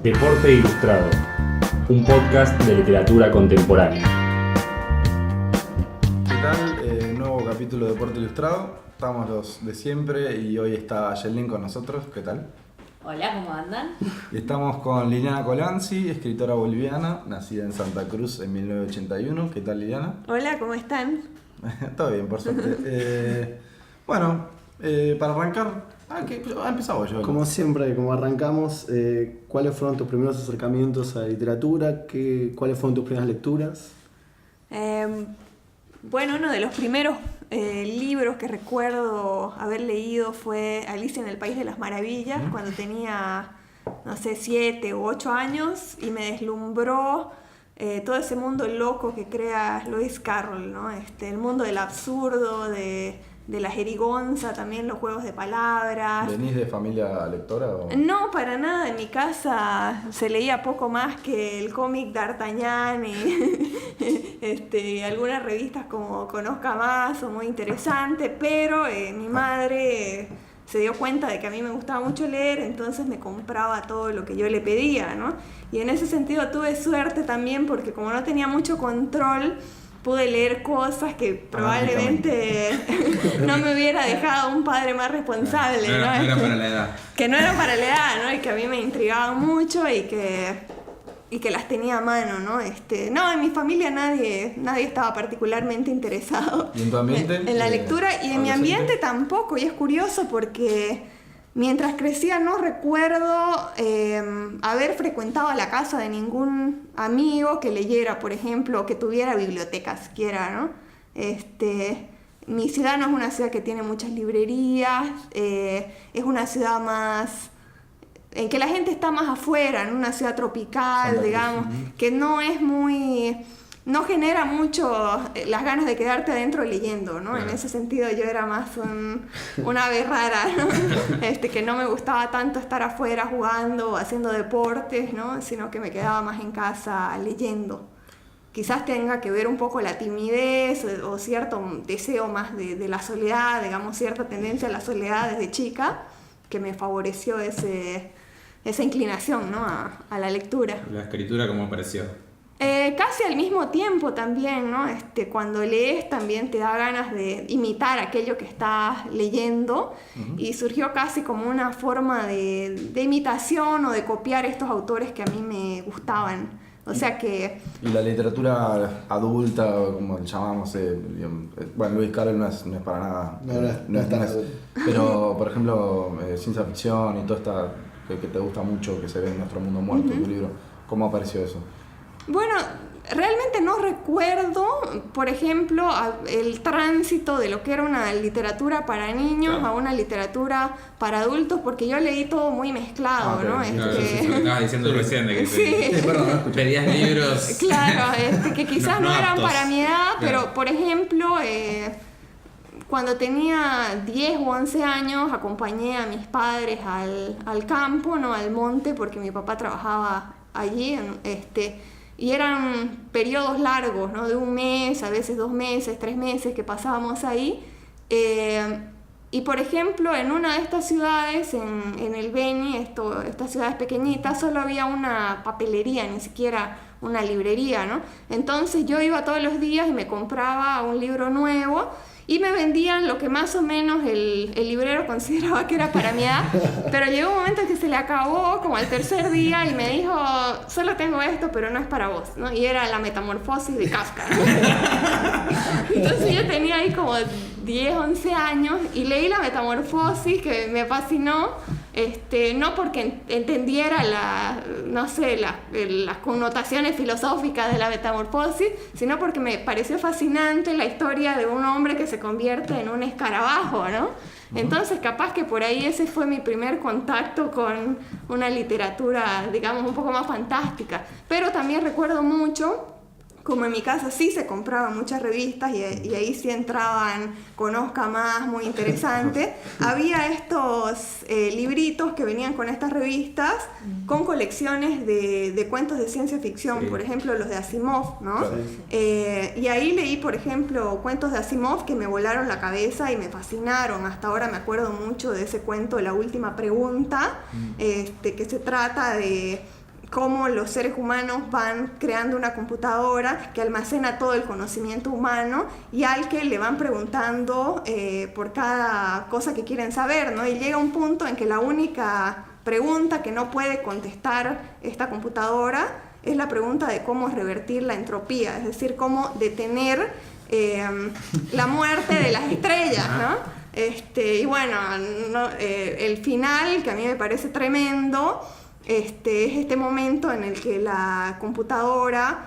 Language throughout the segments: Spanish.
Deporte Ilustrado, un podcast de literatura contemporánea. ¿Qué tal? Nuevo capítulo de Deporte Ilustrado. Estamos los de siempre y hoy está Yelén con nosotros. ¿Qué tal? Hola, ¿cómo andan? Y estamos con Liliana Colanzi, escritora boliviana, nacida en Santa Cruz en 1981. ¿Qué tal, Liliana? Hola, ¿cómo están? Todo bien, por suerte. Para arrancar, empezado yo. Como siempre, como arrancamos, ¿cuáles fueron tus primeros acercamientos a la literatura? ¿Cuáles fueron tus primeras lecturas? Bueno, uno de los primeros libros que recuerdo haber leído fue Alicia en el País de las Maravillas, cuando tenía, 7 u 8 años, y me deslumbró todo ese mundo loco que crea Lewis Carroll, ¿no? El mundo del absurdo, de la jerigonza, también los juegos de palabras. ¿Venís de familia lectora? ¿O? No, para nada. En mi casa se leía poco más que el cómic D'Artagnan y algunas revistas como Conozca Más o Muy Interesante, pero mi madre se dio cuenta de que a mí me gustaba mucho leer, entonces me compraba todo lo que yo le pedía, ¿no? Y en ese sentido tuve suerte también porque como no tenía mucho control, pude leer cosas que probablemente no me hubiera dejado un padre más responsable, ¿no? No era para la edad. Que no era para la edad, ¿no? Y que a mí me intrigaban mucho y que las tenía a mano, ¿no? No, en mi familia nadie estaba particularmente interesado. ¿Y en tu ambiente? En la lectura, y en mi ambiente tampoco, y es curioso porque mientras crecía no recuerdo haber frecuentado la casa de ningún amigo que leyera, por ejemplo, o que tuviera biblioteca siquiera, ¿no? Mi ciudad no es una ciudad que tiene muchas librerías, es una ciudad más en que la gente está más afuera, en una ciudad tropical, digamos, que no genera mucho las ganas de quedarte adentro leyendo, ¿no? En ese sentido yo era más una ave rara, ¿no? Que no me gustaba tanto estar afuera jugando o haciendo deportes, ¿no? Sino que me quedaba más en casa leyendo. Quizás tenga que ver un poco la timidez o cierto deseo más de la soledad, digamos, cierta tendencia a la soledad desde chica, que me favoreció esa inclinación, ¿no? a la lectura. La escritura, ¿cómo apareció? Casi al mismo tiempo también, ¿no? Cuando lees también te da ganas de imitar aquello que estás leyendo, y surgió casi como una forma de imitación o de copiar estos autores que a mí me gustaban. O sea que... Y la literatura adulta, como le llamamos, Lewis Carroll no es para nada, no es tan adulto. Pero, por ejemplo, ciencia ficción y todo esta que te gusta mucho, que se ve en Nuestro Mundo Muerto, tu libro, ¿cómo apareció eso? Bueno, realmente no recuerdo, por ejemplo, el tránsito de lo que era una literatura para niños a una literatura para adultos, porque yo leí todo muy mezclado, ¿no? Lo estabas diciendo recién, de que pedías libros. Claro, que quizás no eran aptos para mi edad, pero por ejemplo, cuando tenía 10 o 11 años acompañé a mis padres al campo, ¿no? Al monte, porque mi papá trabajaba allí, y eran periodos largos, ¿no? De un mes, a veces 2 meses, 3 meses que pasábamos ahí. Y por ejemplo, en una de estas ciudades, en el Beni, estas ciudades pequeñitas, solo había una papelería, ni siquiera una librería, ¿no? Entonces yo iba todos los días y me compraba un libro nuevo, y me vendían lo que más o menos el librero consideraba que era para mi edad, pero llegó un momento en que se le acabó como al tercer día y me dijo, solo tengo esto, pero no es para vos, ¿no? Y era La Metamorfosis de Kafka, ¿no? Entonces yo tenía ahí como 10, 11 años y leí La Metamorfosis, que me fascinó, no porque entendiera las connotaciones filosóficas de la metamorfosis, sino porque me pareció fascinante la historia de un hombre que se convierte en un escarabajo, ¿no? Entonces capaz que por ahí ese fue mi primer contacto con una literatura, digamos, un poco más fantástica. Pero también recuerdo mucho como en mi casa sí se compraban muchas revistas y ahí sí entraban Conozca Más, Muy Interesante, había estos libritos que venían con estas revistas con colecciones de cuentos de ciencia ficción, sí. Por ejemplo los de Asimov, ¿no? Y ahí leí, por ejemplo, cuentos de Asimov que me volaron la cabeza y me fascinaron. Hasta ahora me acuerdo mucho de ese cuento, La Última Pregunta, que se trata de cómo los seres humanos van creando una computadora que almacena todo el conocimiento humano y al que le van preguntando por cada cosa que quieren saber, ¿no? Y llega un punto en que la única pregunta que no puede contestar esta computadora es la pregunta de cómo revertir la entropía, es decir, cómo detener la muerte de las estrellas, ¿no? Y bueno, el final, que a mí me parece tremendo, es este momento en el que la computadora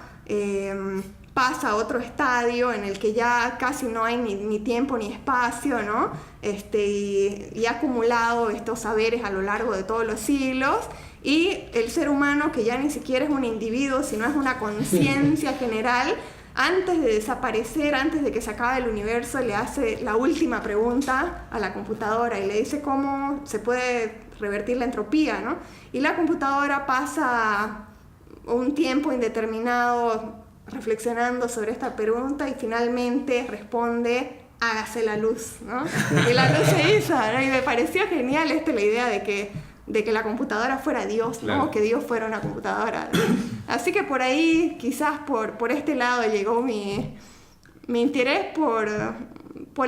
pasa a otro estadio en el que ya casi no hay ni tiempo ni espacio, ¿no? Y ha acumulado estos saberes a lo largo de todos los siglos, y el ser humano, que ya ni siquiera es un individuo, sino es una conciencia general, antes de desaparecer, antes de que se acabe el universo, le hace la última pregunta a la computadora y le dice cómo se puede revertir la entropía, ¿no? Y la computadora pasa un tiempo indeterminado reflexionando sobre esta pregunta y finalmente responde: hágase la luz, ¿no? Y la luz se hizo, ¿no? Y me pareció genial la idea de que la computadora fuera Dios, ¿no? Claro. Que Dios fuera una computadora. Así que por ahí, quizás por este lado llegó mi interés por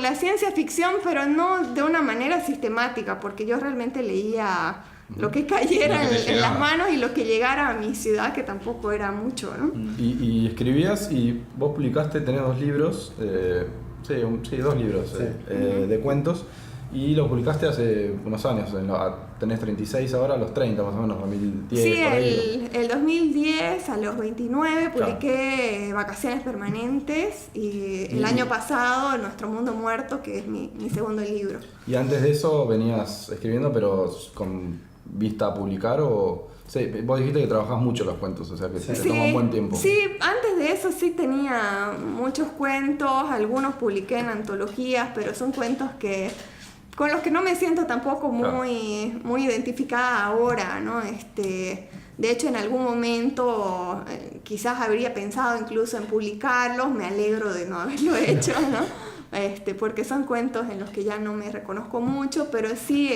la ciencia ficción, pero no de una manera sistemática, porque yo realmente leía lo que cayera en las manos y lo que llegara a mi ciudad, que tampoco era mucho, ¿no? Y escribías, y vos publicaste, tenés 2 libros, 2 libros de cuentos, y lo publicaste hace unos años, tenés 36 ahora, a los 30 más o menos, 2010. Sí, el 2010 a los 29 publiqué Vacaciones Permanentes, y el año pasado Nuestro Mundo Muerto, que es mi segundo libro. ¿Y antes de eso venías escribiendo, pero con vista a publicar, o...? Sí, vos dijiste que trabajás mucho los cuentos, o sea que te toma un buen tiempo. Sí, antes de eso sí tenía muchos cuentos, algunos publiqué en antologías, pero son cuentos con los que no me siento tampoco muy identificada ahora, ¿no? De hecho, en algún momento quizás habría pensado incluso en publicarlos, me alegro de no haberlo hecho, ¿no? Porque son cuentos en los que ya no me reconozco mucho, pero sí,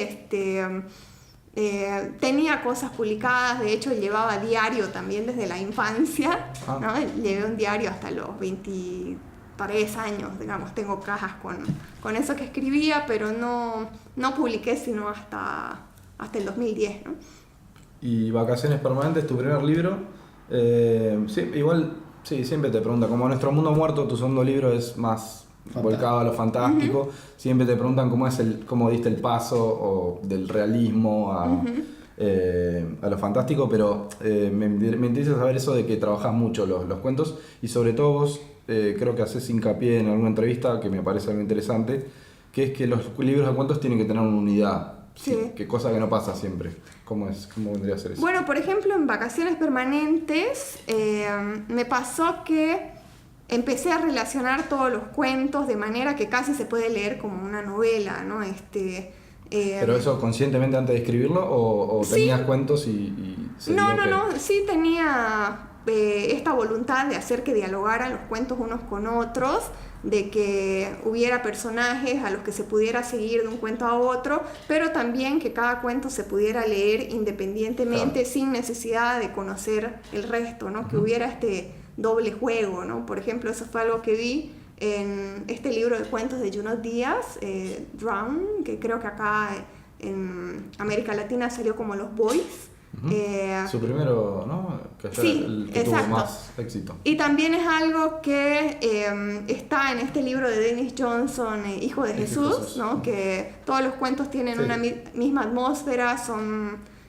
tenía cosas publicadas. De hecho llevaba diario también desde la infancia, ¿no? Llevé un diario hasta los 23 años, digamos, tengo cajas con eso que escribía, pero no publiqué sino hasta el 2010, ¿no? Y Vacaciones Permanentes, tu primer libro, siempre te preguntan, como Nuestro Mundo Muerto, tu segundo libro es más volcado a lo fantástico, siempre te preguntan cómo diste el paso o del realismo a lo fantástico, pero me interesa saber eso de que trabajás mucho los cuentos, y sobre todo vos creo que haces hincapié en alguna entrevista que me parece algo interesante, que es que los libros de cuentos tienen que tener una unidad. Sí. Que cosa que no pasa siempre. ¿Cómo vendría a ser eso? Bueno, por ejemplo, en Vacaciones Permanentes me pasó que empecé a relacionar todos los cuentos de manera que casi se puede leer como una novela, ¿no? ¿Pero eso conscientemente antes de escribirlo o tenías cuentos y No, sí tenía esta voluntad de hacer que dialogaran los cuentos unos con otros, de que hubiera personajes a los que se pudiera seguir de un cuento a otro, pero también que cada cuento se pudiera leer independientemente, sin necesidad de conocer el resto, ¿no? Que hubiera este doble juego, ¿no? Por ejemplo, eso fue algo que vi en este libro de cuentos de Junot Díaz, Drown, que creo que acá en América Latina salió como Los Boys. Su primero, ¿no? Que el que tuvo más éxito. Y también es algo que está en este libro de Dennis Johnson, Hijo de Jesús, ¿no? Que todos los cuentos tienen una misma atmósfera,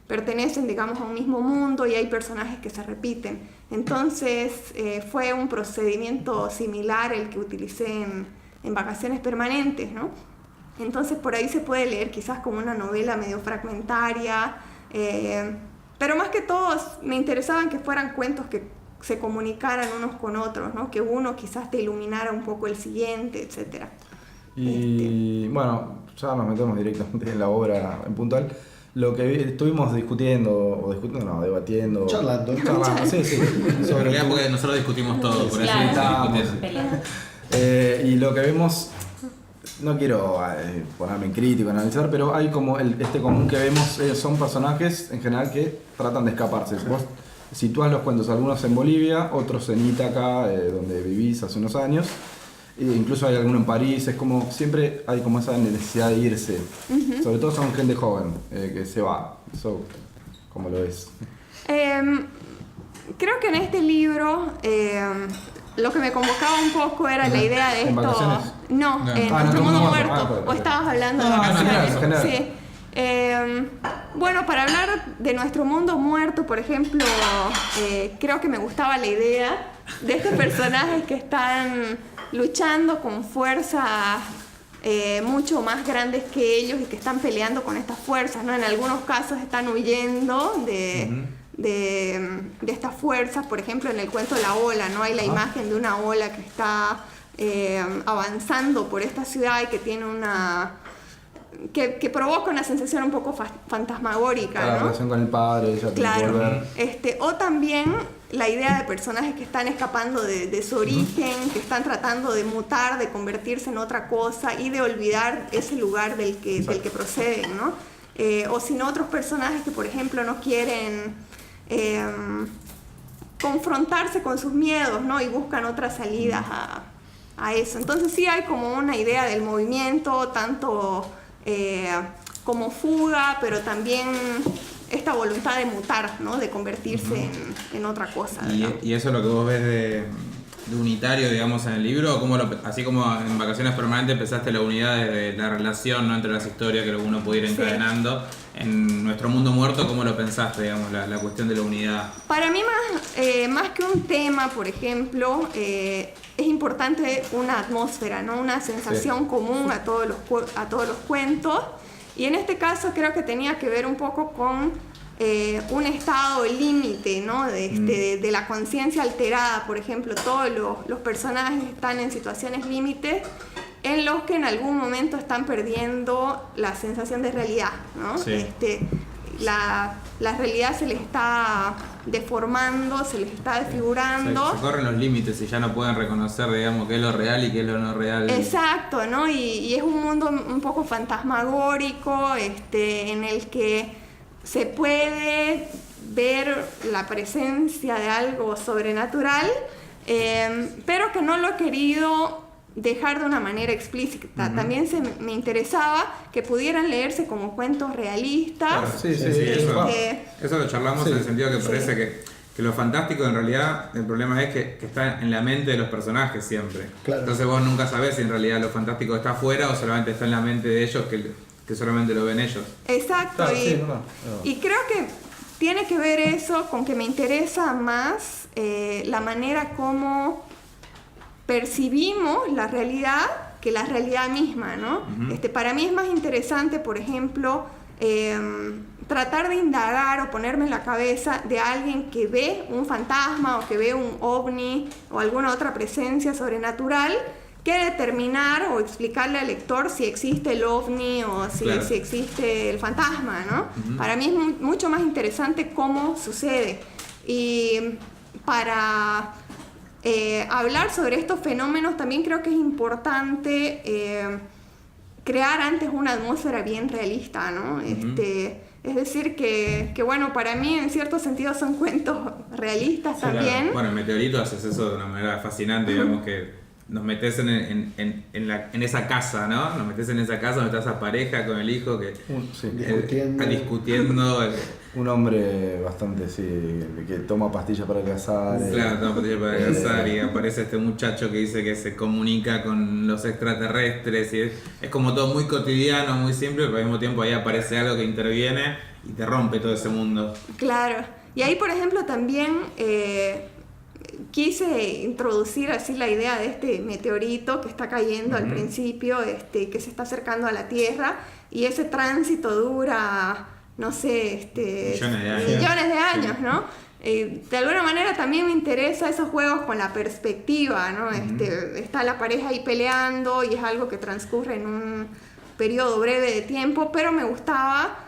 pertenecen, digamos, a un mismo mundo y hay personajes que se repiten. Entonces fue un procedimiento similar el que utilicé en Vacaciones Permanentes, ¿no? Entonces por ahí se puede leer quizás como una novela medio fragmentaria, pero más que todo me interesaban que fueran cuentos que se comunicaran unos con otros, ¿no? Que uno quizás te iluminara un poco el siguiente, etc. Y bueno, ya nos metemos directamente en la obra en puntual. Lo que estuvimos debatiendo. Charlando, sí. Sobre porque nosotros discutimos todo, por eso Claro. Y lo que vemos, no quiero ponerme en crítico, analizar, pero hay como este común que vemos, son personajes en general que tratan de escaparse. Vos sitúas los cuentos, algunos en Bolivia, otros en Ítaca, donde vivís hace unos años. E incluso hay alguno en París, es como, siempre hay como esa necesidad de irse. Sobre todo son gente joven, que se va. Eso, ¿cómo lo ves? Creo que en este libro lo que me convocaba un poco era la idea de ¿En esto. vacaciones? No, en Nuestro Mundo Muerto. O estabas hablando de vacaciones. general. Sí. Bueno, para hablar de Nuestro Mundo Muerto, por ejemplo, creo que me gustaba la idea de estos personajes que están luchando con fuerzas mucho más grandes que ellos y que están peleando con estas fuerzas, ¿no? En algunos casos están huyendo de estas fuerzas. Por ejemplo, en el cuento La Ola, ¿no? Hay la imagen de una ola que está avanzando por esta ciudad y que tiene que provoca una sensación un poco fantasmagórica, ¿no? La relación con el padre, ella tiene que volver. O también la idea de personajes que están escapando de su origen, que están tratando de mutar, de convertirse en otra cosa y de olvidar ese lugar del que proceden, ¿no? O si no, otros personajes que, por ejemplo, no quieren confrontarse con sus miedos, ¿no? Y buscan otras salidas a eso. Entonces sí hay como una idea del movimiento, tanto como fuga, pero también esta voluntad de mutar, ¿no? De convertirse en otra cosa. ¿Y eso es lo que vos ves de unitario, digamos, en el libro? ¿O así como en Vacaciones Permanentes empezaste la unidad de la relación, ¿no? Entre las historias que uno puede ir encadenando? En Nuestro Mundo Muerto, ¿cómo lo pensaste, digamos, la cuestión de la unidad? Para mí, más que un tema, por ejemplo, es importante una atmósfera, ¿no? Una sensación común a todos los cuentos. Y en este caso creo que tenía que ver un poco con un estado límite, ¿no? De la conciencia alterada. Por ejemplo, todos los personajes están en situaciones límites en los que en algún momento están perdiendo la sensación de realidad, ¿no? Sí. La realidad se les está deformando, se les está desfigurando. Se corren los límites y ya no pueden reconocer, digamos, qué es lo real y qué es lo no real. Exacto, ¿no? Y es un mundo un poco fantasmagórico, en el que se puede ver la presencia de algo sobrenatural, pero que no lo he querido dejar de una manera explícita. También me interesaba que pudieran leerse como cuentos realistas. Claro, sí, eso lo charlamos en el sentido que parece que lo fantástico en realidad, el problema es que está en la mente de los personajes siempre. Claro. Entonces vos nunca sabés si en realidad lo fantástico está afuera o solamente está en la mente de ellos que solamente lo ven ellos. Exacto, Claro, y creo que tiene que ver eso con que me interesa más la manera como percibimos la realidad que la realidad misma, ¿no? Para mí es más interesante, por ejemplo, tratar de indagar o ponerme en la cabeza de alguien que ve un fantasma o que ve un ovni o alguna otra presencia sobrenatural, que determinar o explicarle al lector si existe el ovni o si existe el fantasma, ¿no? Para mí es mucho más interesante cómo sucede. Y para hablar sobre estos fenómenos también creo que es importante crear antes una atmósfera bien realista, ¿no? Es decir que bueno, para mí en cierto sentido son cuentos realistas también. Claro. Bueno, en Meteorito haces eso de una manera fascinante, digamos que nos metes en esa casa, ¿no? Nos metes en esa casa donde está esa pareja con el hijo que discutiendo. Un hombre bastante, que toma pastillas para cazar. Claro, toma pastillas para cazar y aparece este muchacho que dice que se comunica con los extraterrestres y es como todo muy cotidiano, muy simple, pero al mismo tiempo ahí aparece algo que interviene y te rompe todo ese mundo. Claro, y ahí por ejemplo también quise introducir así la idea de este meteorito que está cayendo al principio, que se está acercando a la Tierra, y ese tránsito dura, no sé, millones de años, ¿no? De alguna manera también me interesa esos juegos con la perspectiva, ¿no? Está la pareja ahí peleando y es algo que transcurre en un periodo breve de tiempo, pero me gustaba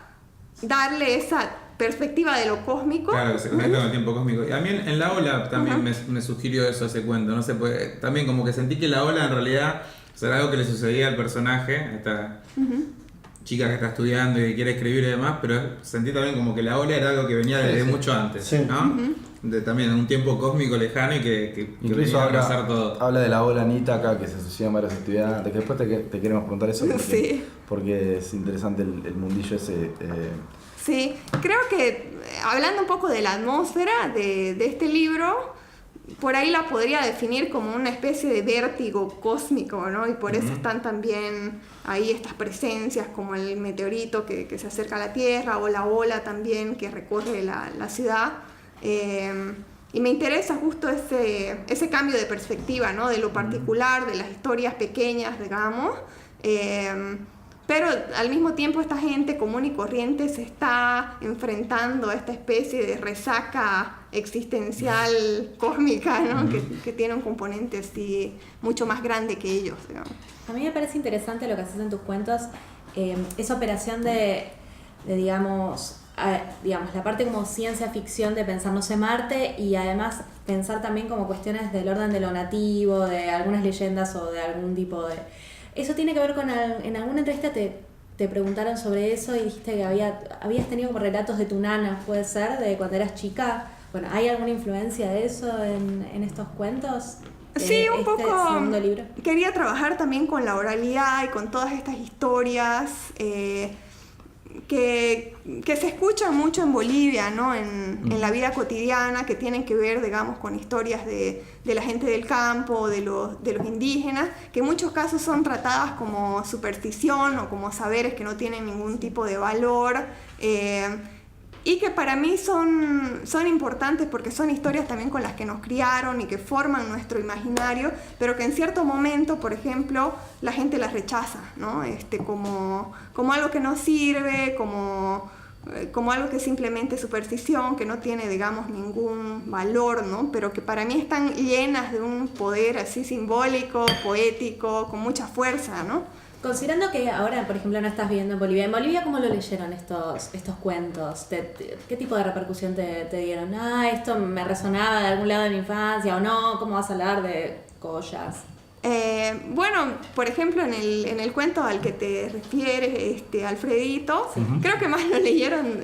darle esa perspectiva de lo cósmico. Claro, que se conecta con el tiempo cósmico. Y a mí en La Ola también me sugirió eso, ese cuento, no sé, pues, también como que sentí que La Ola en realidad era algo que le sucedía al personaje, chica que está estudiando y que quiere escribir y demás, pero sentí también como que la ola era algo que venía desde mucho antes, Sí. ¿no? También en un tiempo cósmico lejano y que Incluso venía a abrazar todo. habla de la ola Anita acá, que se suicidan varios estudiantes, que después te queremos preguntar eso porque es interesante el mundillo ese. Sí, creo que hablando un poco de la atmósfera de este libro, por ahí la podría definir como una especie de vértigo cósmico, ¿no? Y por eso están también ahí estas presencias como el meteorito que se acerca a la Tierra o la ola también que recorre la ciudad. Y me interesa justo ese cambio de perspectiva, ¿no? De lo particular, de las historias pequeñas, digamos. Pero al mismo tiempo esta gente común y corriente se está enfrentando a esta especie de resaca existencial cósmica, ¿no? Que tiene un componente así mucho más grande que ellos, digamos. A mí me parece interesante lo que haces en tus cuentos, esa operación de digamos, la parte como ciencia ficción de pensar, no sé, Marte, y además pensar también como cuestiones del orden de lo nativo, de algunas leyendas o de algún tipo de... Eso tiene que ver con, en alguna entrevista te preguntaron sobre eso y dijiste que habías tenido como relatos de tu nana, ¿puede ser? De cuando eras chica. Bueno, ¿hay alguna influencia de eso en estos cuentos? Sí, un poco. Segundo libro. Quería trabajar también con la oralidad y con todas estas historias que se escuchan mucho en Bolivia, ¿no? En la vida cotidiana, que tienen que ver, digamos, con historias de la gente del campo, de los indígenas, que en muchos casos son tratadas como superstición o como saberes que no tienen ningún tipo de valor, y que para mí son importantes porque son historias también con las que nos criaron y que forman nuestro imaginario, pero que en cierto momento, por ejemplo, la gente las rechaza, ¿no? Como algo que no sirve, como algo que es simplemente superstición, que no tiene, digamos, ningún valor, ¿no? Pero que para mí están llenas de un poder así simbólico, poético, con mucha fuerza, ¿no? Considerando que ahora, por ejemplo, no estás viviendo en Bolivia. ¿En Bolivia cómo lo leyeron estos cuentos? ¿Qué tipo de repercusión te dieron? Esto me resonaba de algún lado de mi infancia, o no, ¿cómo vas a hablar de collas? Bueno, por ejemplo, en el cuento al que te refieres, Alfredito, creo que más lo leyeron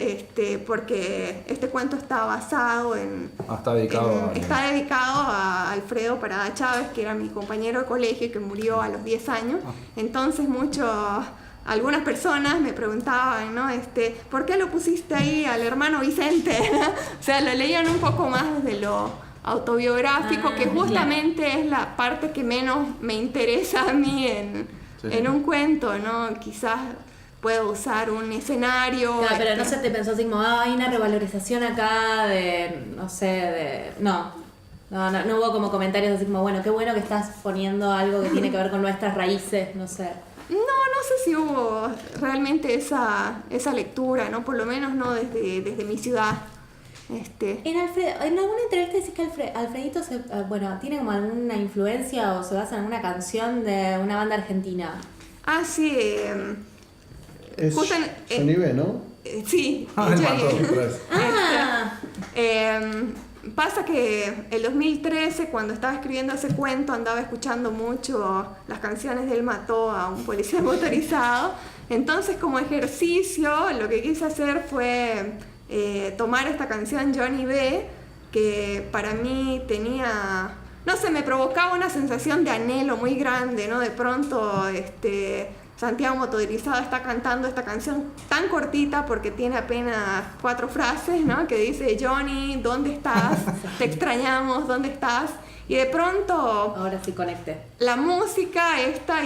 porque este cuento está basado está dedicado a Alfredo Parada Chávez, que era mi compañero de colegio y que murió a los 10 años. Entonces algunas personas me preguntaban, ¿no? ¿Por qué lo pusiste ahí al hermano Vicente? O sea, lo leían un poco más de lo autobiográfico, que justamente es la parte que menos me interesa a mí en un cuento, ¿no? Quizás puedo usar un escenario. Claro, pero no se te pensó así como, hay una revalorización acá de, no sé, No hubo como comentarios así como, bueno, qué bueno que estás poniendo algo que tiene que ver con nuestras raíces, no sé. No sé si hubo realmente esa lectura, ¿no? Por lo menos no desde mi ciudad. En alguna entrevista decís que Alfredito tiene como alguna influencia o se basa en alguna canción de una banda argentina. Sí. Es Johnny B, ¿no? Sí. Pasa que el 2013, cuando estaba escribiendo ese cuento, andaba escuchando mucho las canciones de Él mató a un policía motorizado. Entonces, como ejercicio, lo que quise hacer fue tomar esta canción Johnny B, que para mí tenía, no sé, me provocaba una sensación de anhelo muy grande, ¿no? De pronto Santiago Motorizado está cantando esta canción tan cortita porque tiene apenas 4 frases, ¿no? Que dice: Johnny, ¿dónde estás? Te extrañamos, ¿dónde estás? Y de pronto ahora sí conecté. La música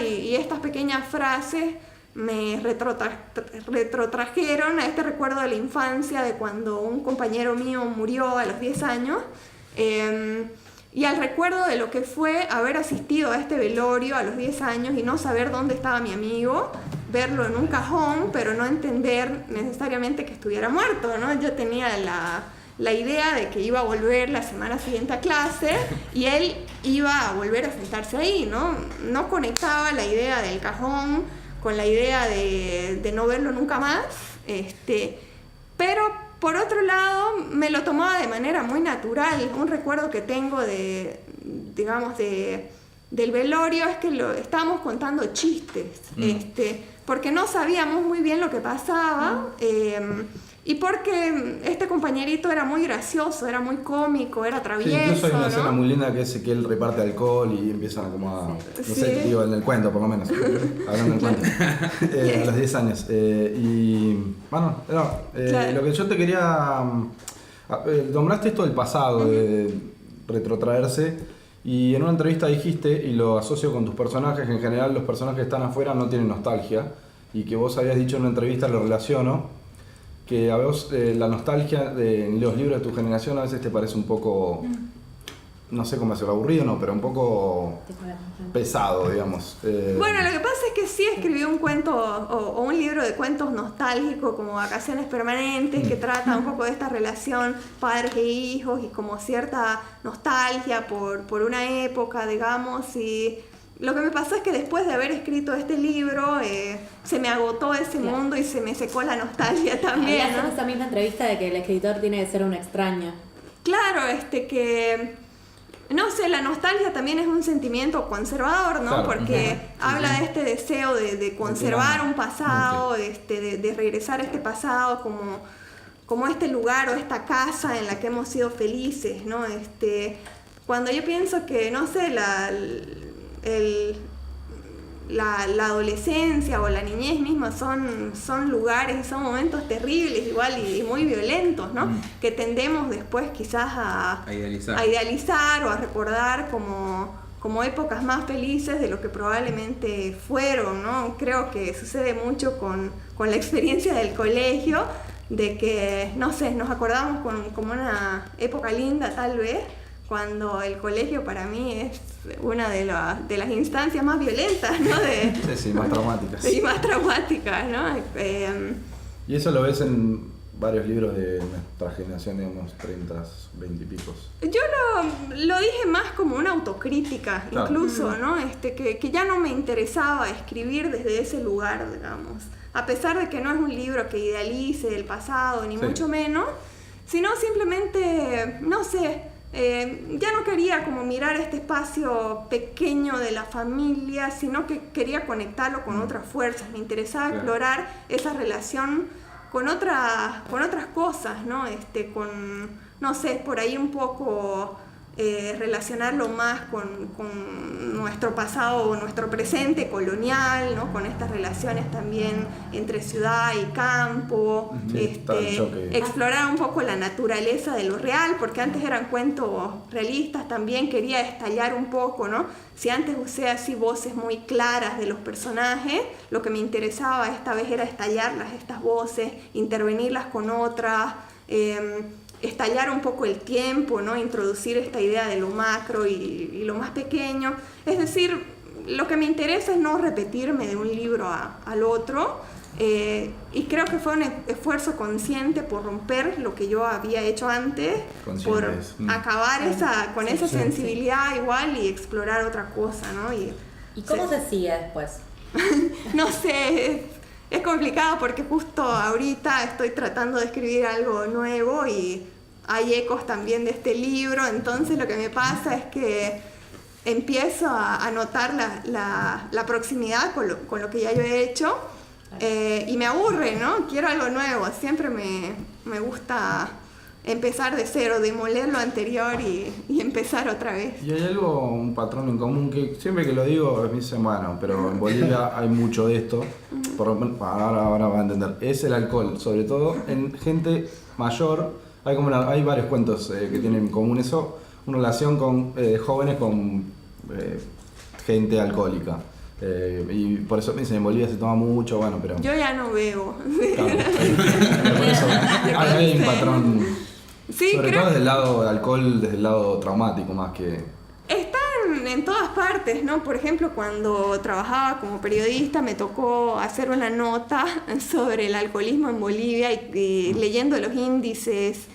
y estas pequeñas frases me retrotrajeron a este recuerdo de la infancia, de cuando un compañero mío murió a los 10 años, y al recuerdo de lo que fue haber asistido a este velorio a los 10 años y no saber dónde estaba mi amigo, verlo en un cajón, pero no entender necesariamente que estuviera muerto, ¿no? Yo tenía la idea de que iba a volver la semana siguiente a clase y él iba a volver a sentarse ahí, ¿no? No conectaba la idea del cajón con la idea de no verlo nunca más, pero por otro lado me lo tomaba de manera muy natural. Un recuerdo que tengo del velorio es que estábamos contando chistes, porque no sabíamos muy bien lo que pasaba, y porque este compañerito era muy gracioso, era muy cómico, era travieso. Sí, incluso hay una ¿no? escena muy linda que es que él reparte alcohol y empiezan como a... No Sí. sé, digo, en el cuento por lo menos. Hablando del cuento. A los 10 años. Y bueno, Claro. lo que yo te quería... nombraste esto del pasado, de retrotraerse. Y en una entrevista dijiste, y lo asocio con tus personajes, que en general los personajes que están afuera no tienen nostalgia. Y que vos habías dicho en una entrevista, lo relaciono, que a vos la nostalgia en los libros de tu generación a veces te parece un poco, no sé cómo decirlo, aburrido, no, pero un poco pesado, digamos. Bueno, lo que pasa es que sí escribí un cuento o un libro de cuentos nostálgico como Vacaciones Permanentes, que trata un poco de esta relación padres e hijos y como cierta nostalgia por una época, digamos, y lo que me pasó es que después de haber escrito este libro se me agotó ese mundo y se me secó la nostalgia también, Habías ¿no? en esa misma entrevista de que el escritor tiene que ser un extraño. Claro, que no sé, la nostalgia también es un sentimiento conservador, ¿no? Claro. Porque habla de este deseo de conservar un pasado, de regresar a este pasado como este lugar o esta casa en la que hemos sido felices, ¿no? Cuando yo pienso que, no sé, la adolescencia o la niñez misma son lugares, son momentos terribles igual y muy violentos, ¿no? Que tendemos después quizás a idealizar o a recordar como épocas más felices de lo que probablemente fueron, ¿no? Creo que sucede mucho con la experiencia del colegio, de que, no sé, nos acordamos como una época linda tal vez, cuando el colegio para mí es una de las instancias más violentas, ¿no? Sí, más traumáticas. Y más traumáticas, ¿no? Y eso lo ves en varios libros de nuestra generación, digamos, 30, 20 y picos. Yo lo dije más como una autocrítica, Claro. incluso, ¿no? Que ya no me interesaba escribir desde ese lugar, digamos. A pesar de que no es un libro que idealice el pasado, ni Sí. mucho menos, sino simplemente, no sé, ya no quería como mirar este espacio pequeño de la familia, sino que quería conectarlo con otras fuerzas. Me interesaba Claro. explorar esa relación con otras cosas, ¿no? No sé, por ahí un poco relacionarlo más con nuestro pasado o nuestro presente colonial, ¿no? Con estas relaciones también entre ciudad y campo, Sí, está el choque. explorar un poco la naturaleza de lo real, porque antes eran cuentos realistas, también quería estallar un poco, ¿no? Si antes usé así voces muy claras de los personajes, lo que me interesaba esta vez era estallarlas, estas voces, intervenirlas con otras, estallar un poco el tiempo, ¿no? Introducir esta idea de lo macro y lo más pequeño. Es decir, lo que me interesa es no repetirme de un libro al otro, y creo que fue un esfuerzo consciente por romper lo que yo había hecho antes, por Conscientes. acabar con esa sensibilidad igual y explorar otra cosa, ¿no? ¿Y cómo Sí. se sigue después? No sé, es complicado porque justo ahorita estoy tratando de escribir algo nuevo y hay ecos también de este libro, entonces lo que me pasa es que empiezo a notar la proximidad con lo que ya yo he hecho, y me aburre, ¿no? Quiero algo nuevo, siempre me gusta empezar de cero, demoler lo anterior y empezar otra vez. Y hay un patrón en común que siempre que lo digo me dicen, bueno, pero en Bolivia hay mucho de esto, ahora va a entender, es el alcohol, sobre todo en gente mayor, hay varios cuentos que tienen en común eso, una relación con jóvenes con gente alcohólica. Y por eso me dicen, en Bolivia se toma mucho, bueno, pero... Yo ya no bebo. Claro, por eso hay un patrón, Sí, sobre creo todo desde el lado de alcohol, desde el lado traumático más que... están en todas partes, ¿no? Por ejemplo, cuando trabajaba como periodista me tocó hacer una nota sobre el alcoholismo en Bolivia y leyendo los índices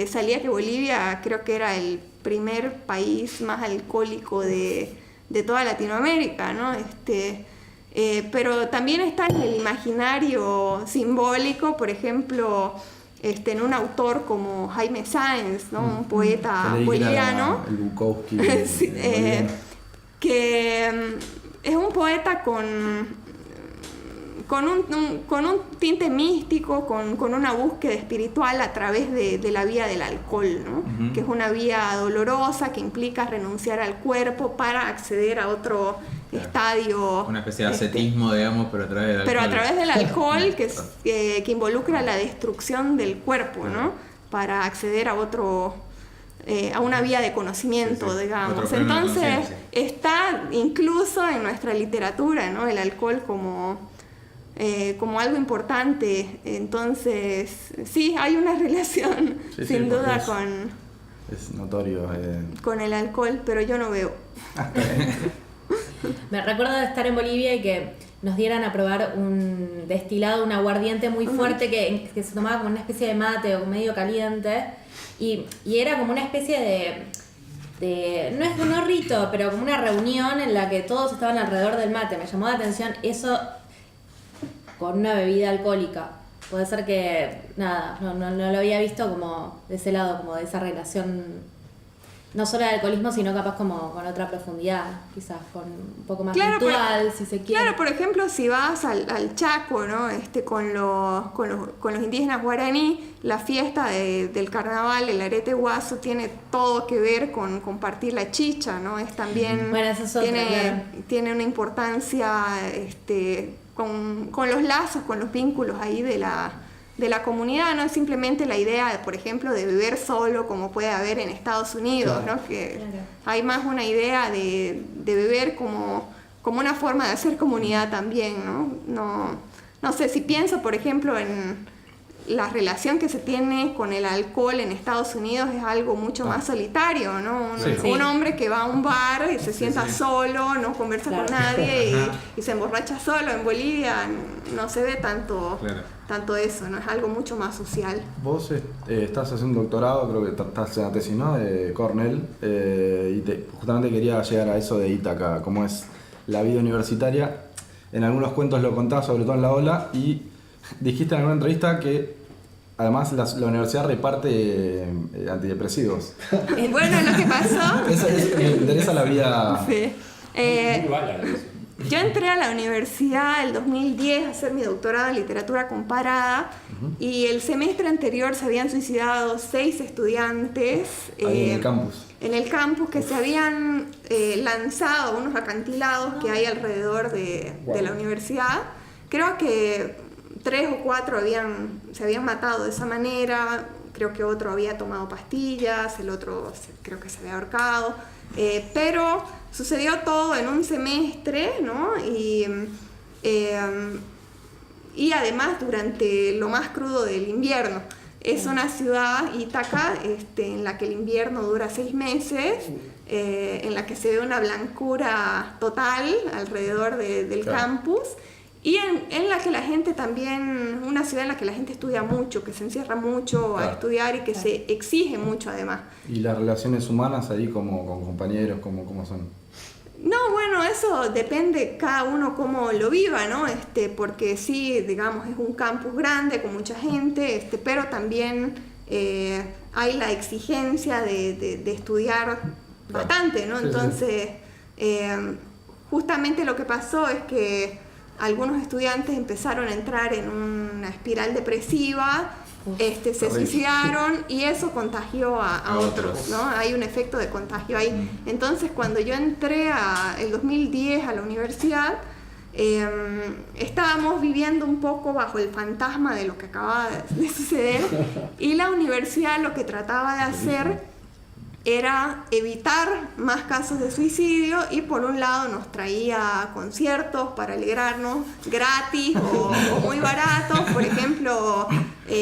salía que Bolivia creo que era el primer país más alcohólico de toda Latinoamérica, ¿no? Pero también está en el imaginario simbólico, por ejemplo, en un autor como Jaime Sáenz, ¿no? Un poeta boliviano, El Bukowski. sí, boliviano. que es un poeta con, no sé, con una con un tinte místico, con una búsqueda espiritual a través de la vía del alcohol, ¿no? Que es una vía dolorosa que implica renunciar al cuerpo para acceder a otro estadio. Una especie de ascetismo, digamos, pero a través del alcohol. Pero a través del alcohol que involucra la destrucción del cuerpo, ¿no? Para acceder a a una vía de conocimiento, digamos. Entonces está incluso en nuestra literatura, ¿no? El alcohol como algo importante. Entonces sí, hay una relación sin duda es notorio con el alcohol, pero yo no veo. Me recuerdo de estar en Bolivia y que nos dieran a probar un destilado, un aguardiente muy fuerte que se tomaba como una especie de mate o medio caliente y era como una especie de no rito, pero como una reunión en la que todos estaban alrededor del mate. Me llamó la atención eso con una bebida alcohólica. Puede ser que, nada, no lo había visto como de ese lado, como de esa relación. No solo de alcoholismo, sino capaz como con otra profundidad, quizás con un poco más ritual, si se quiere. Claro, por ejemplo, si vas al Chaco, ¿no? Con los indígenas guaraní, la fiesta del carnaval, el arete guaso, tiene todo que ver con compartir la chicha, ¿no? Es también, bueno, eso es otra, claro. Tiene una importancia con los lazos, con los vínculos ahí de la comunidad, no es simplemente la idea, por ejemplo, de beber solo como puede haber en Estados Unidos, claro. ¿no? Que hay más una idea de beber como una forma de hacer comunidad también, ¿no? No sé, si pienso, por ejemplo, en la relación que se tiene con el alcohol en Estados Unidos, es algo mucho más solitario, ¿no? Un hombre que va a un bar y se sienta solo, no conversa con nadie y se emborracha solo. En Bolivia no se ve tanto eso, ¿no? Es algo mucho más social. Vos estás haciendo un doctorado, creo que estás en la tesis, ¿no? De Cornell, y justamente quería llegar a eso de Ítaca, cómo es la vida universitaria. En algunos cuentos lo contás, sobre todo en La Ola, y dijiste en alguna entrevista que además la universidad reparte antidepresivos. Bueno, lo que pasó... Me interesa la vida... Sí. Yo entré a la universidad el 2010 a hacer mi doctorado en literatura comparada y el semestre anterior se habían suicidado 6 estudiantes ahí en el campus. En el campus, que se habían lanzado a unos acantilados que hay alrededor de la universidad. Creo que 3 o 4 se habían matado de esa manera. Creo que otro había tomado pastillas, el otro creo que se había ahorcado. Pero sucedió todo en un semestre, ¿no? Y además durante lo más crudo del invierno. Es una ciudad, Ítaca, en la que el invierno dura 6 meses, en la que se ve una blancura total alrededor del campus. Y en la que la gente también, una ciudad en la que la gente estudia mucho, que se encierra mucho a estudiar y que se exige mucho además. ¿Y las relaciones humanas ahí como con compañeros, cómo son? No, bueno, eso depende cada uno cómo lo viva, ¿no? Porque sí, digamos, es un campus grande con mucha gente, pero también hay la exigencia de estudiar bastante, ¿no? Entonces, justamente lo que pasó es que algunos estudiantes empezaron a entrar en una espiral depresiva, se suicidaron y eso contagió a otros, ¿no? Hay un efecto de contagio ahí. Entonces, cuando yo entré el 2010 a la universidad, estábamos viviendo un poco bajo el fantasma de lo que acababa de suceder y la universidad lo que trataba de hacer era evitar más casos de suicidio y por un lado nos traía conciertos para alegrarnos gratis o muy baratos. Por ejemplo,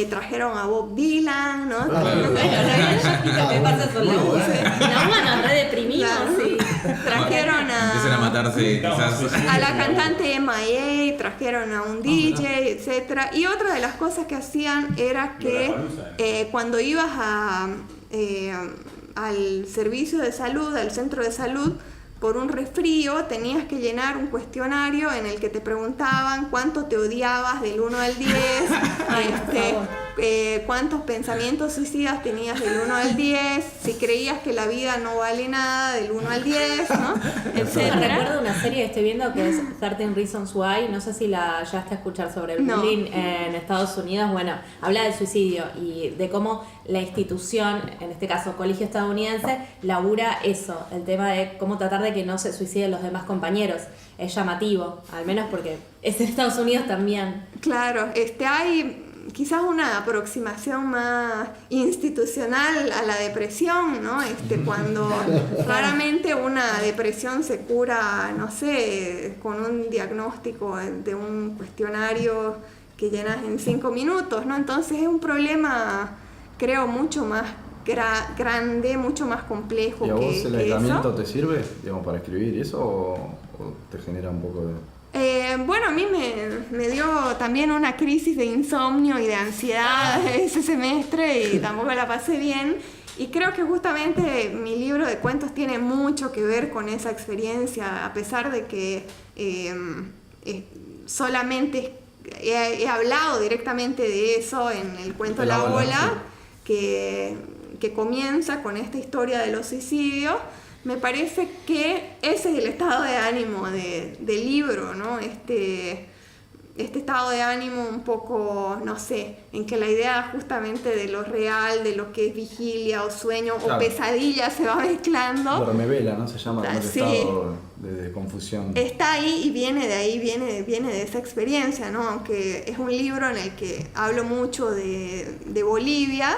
trajeron a Bob Dylan, ¿no? ¿Qué pasa con la UMA? Nos redeprimimos. Sí. Trajeron Empiezan a matarse quizás. a la cantante MIA, trajeron a un DJ, etc. Y otra de las cosas que hacían era que cuando ibas al servicio de salud, al centro de salud, por un resfrío, tenías que llenar un cuestionario en el que te preguntaban cuánto te odiabas del 1 al 10. cuántos pensamientos suicidas tenías del 1 al 10, si creías que la vida no vale nada del 1 al 10, ¿no? Me Etcétera. recuerdo una serie que estoy viendo que es 13 Reasons Why, no sé si la llegaste a escuchar sobre el No. bullying en Estados Unidos. Bueno, habla del suicidio y de cómo la institución, en este caso colegio estadounidense, labura eso, el tema de cómo tratar de que no se suiciden los demás compañeros. Es llamativo, al menos porque es en Estados Unidos también. Claro, hay quizás una aproximación más institucional a la depresión, ¿no? Cuando raramente una depresión se cura, no sé, con un diagnóstico de un cuestionario que llenas en 5 minutos, ¿no? Entonces es un problema, creo, mucho más grande, mucho más complejo. ¿Y a que, vos el que aislamiento eso. te sirve, digamos, para escribir eso o te genera un poco de...? Bueno, a mí me dio también una crisis de insomnio y de ansiedad ese semestre y tampoco la pasé bien. Y creo que justamente mi libro de cuentos tiene mucho que ver con esa experiencia, a pesar de que solamente he hablado directamente de eso en el cuento La Ola, que comienza con esta historia de los suicidios. Me parece que ese es el estado de ánimo del libro, ¿no? Este estado de ánimo un poco, no sé, en que la idea justamente de lo real, de lo que es vigilia o sueño o pesadilla se va mezclando. Dormevela, ¿no? Se llama como el Sí. estado de confusión. Está ahí y viene de ahí, viene de esa experiencia, ¿no? Aunque es un libro en el que hablo mucho de Bolivia,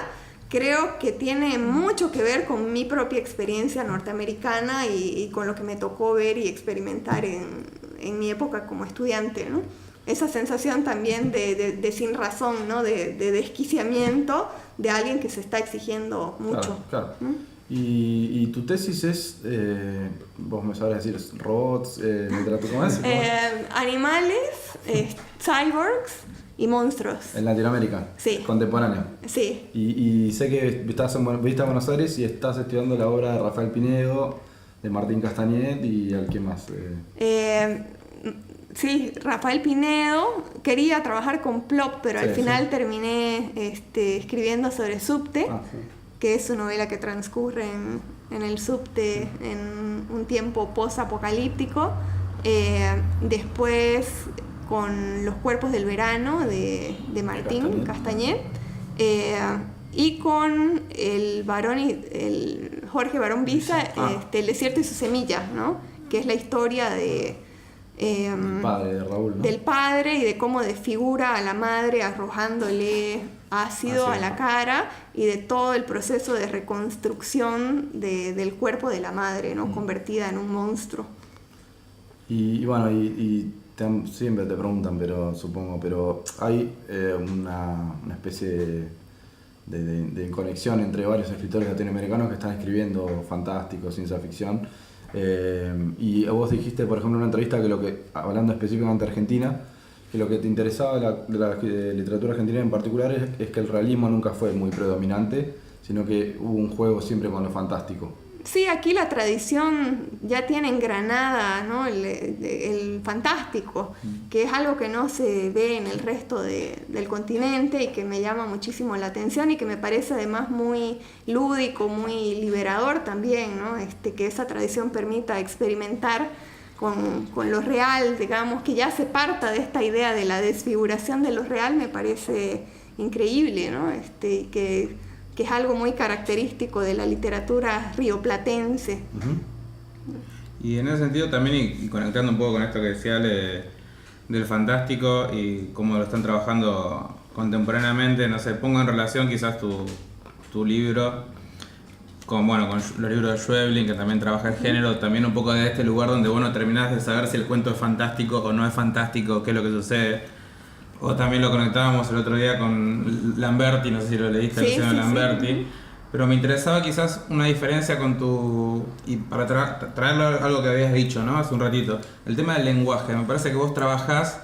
creo que tiene mucho que ver con mi propia experiencia norteamericana y con lo que me tocó ver y experimentar en mi época como estudiante, ¿no? Esa sensación también de sin razón, ¿no? De desquiciamiento de alguien que se está exigiendo mucho. Claro. Y tu tesis es, vos me sabrás decir, robots, literatura, ¿cómo es? Animales, cyborgs y monstruos. En Latinoamérica. Sí. Contemporáneo. Sí. Y sé que viste a Buenos Aires y estás estudiando la obra de Rafael Pinedo, de Martín Castañet y al que más. Sí, Rafael Pinedo. Quería trabajar con Plop, pero al final sí. terminé escribiendo sobre Subte, que es su novela que transcurre en el Subte en un tiempo post-apocalíptico. Después con Los cuerpos del verano de Martín Castañet. Y con el Jorge Barón Visa, El desierto y sus semillas, ¿no? Que es la historia El padre de Raúl, ¿no? del padre y de cómo desfigura a la madre arrojándole ácido a la cara y de todo el proceso de reconstrucción del cuerpo de la madre, ¿no? Convertida en un monstruo. Y bueno, siempre te preguntan, pero hay una especie de conexión entre varios escritores latinoamericanos que están escribiendo fantástico, ciencia ficción. Y vos dijiste, por ejemplo, en una entrevista hablando específicamente de Argentina, que lo que te interesaba de la literatura argentina en particular es que el realismo nunca fue muy predominante, sino que hubo un juego siempre con lo fantástico. Sí, aquí la tradición ya tiene engranada, ¿no? el fantástico, que es algo que no se ve en el resto del continente y que me llama muchísimo la atención y que me parece además muy lúdico, muy liberador también, ¿no? Que esa tradición permita experimentar con lo real, digamos, que ya se parta de esta idea de la desfiguración de lo real, me parece increíble, ¿no? Que es algo muy característico de la literatura rioplatense. Y en ese sentido también, y conectando un poco con esto que decía Ale, del fantástico y cómo lo están trabajando contemporáneamente, no sé, pongo en relación quizás tu libro con los libros de Schweblin, que también trabaja el género, también un poco de este lugar donde vos no terminás de saber si el cuento es fantástico o no es fantástico, qué es lo que sucede. O también lo conectábamos el otro día con Lamberti, no sé si lo leíste, sí, de Lamberti. Pero me interesaba quizás una diferencia con y para traerlo a algo que habías dicho, ¿no? Hace un ratito. El tema del lenguaje. Me parece que vos trabajás,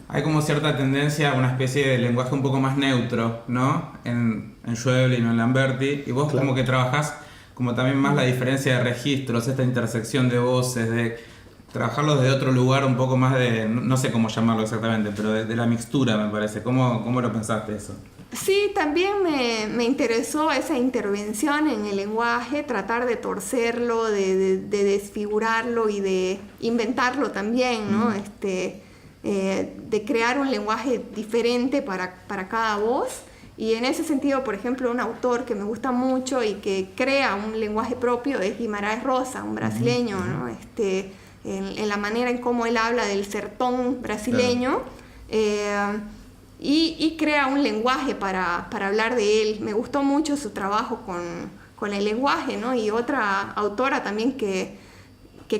hay como cierta tendencia a una especie de lenguaje un poco más neutro, ¿no? En Schweblin o en Lamberti. Y vos como que trabajás como también más la diferencia de registros, esta intersección de voces, de trabajarlo desde otro lugar, un poco más de, no sé cómo llamarlo exactamente, pero de la mixtura, me parece. ¿Cómo lo pensaste eso? Sí, también me interesó esa intervención en el lenguaje, tratar de torcerlo, de desfigurarlo y de inventarlo también, ¿no? De crear un lenguaje diferente para cada voz. Y en ese sentido, por ejemplo, un autor que me gusta mucho y que crea un lenguaje propio es Guimarães Rosa, un brasileño, ¿no? En la manera en cómo él habla del sertón brasileño. Y crea un lenguaje para hablar de él. Me gustó mucho su trabajo con el lenguaje, ¿no? Y otra autora también que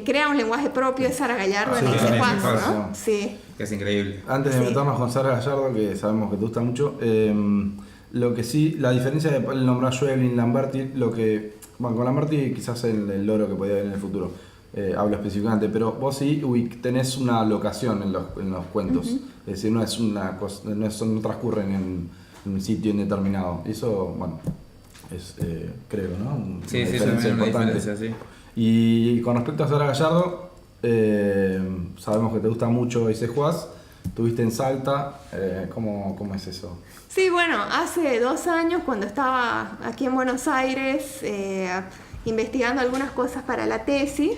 crea un lenguaje propio es Sara Gallardo en ese paso, ¿no? Sí. Que es increíble. Antes de meternos con Sara Gallardo, que sabemos que te gusta mucho, lo que sí, la diferencia de él nombrar a Schweblin, Lamberti, con Lamberti quizás el logro que podía haber en el futuro. Hablo específicamente, pero vos sí tenés una locación en los cuentos, es decir, no transcurren en un sitio indeterminado. Eso, bueno, es, creo, ¿no? Sí, también una diferencia, sí. Y con respecto a Sara Gallardo, sabemos que te gusta mucho Ace Juaz, estuviste en Salta, ¿cómo es eso? Sí, bueno, hace 2 años cuando estaba aquí en Buenos Aires investigando algunas cosas para la tesis,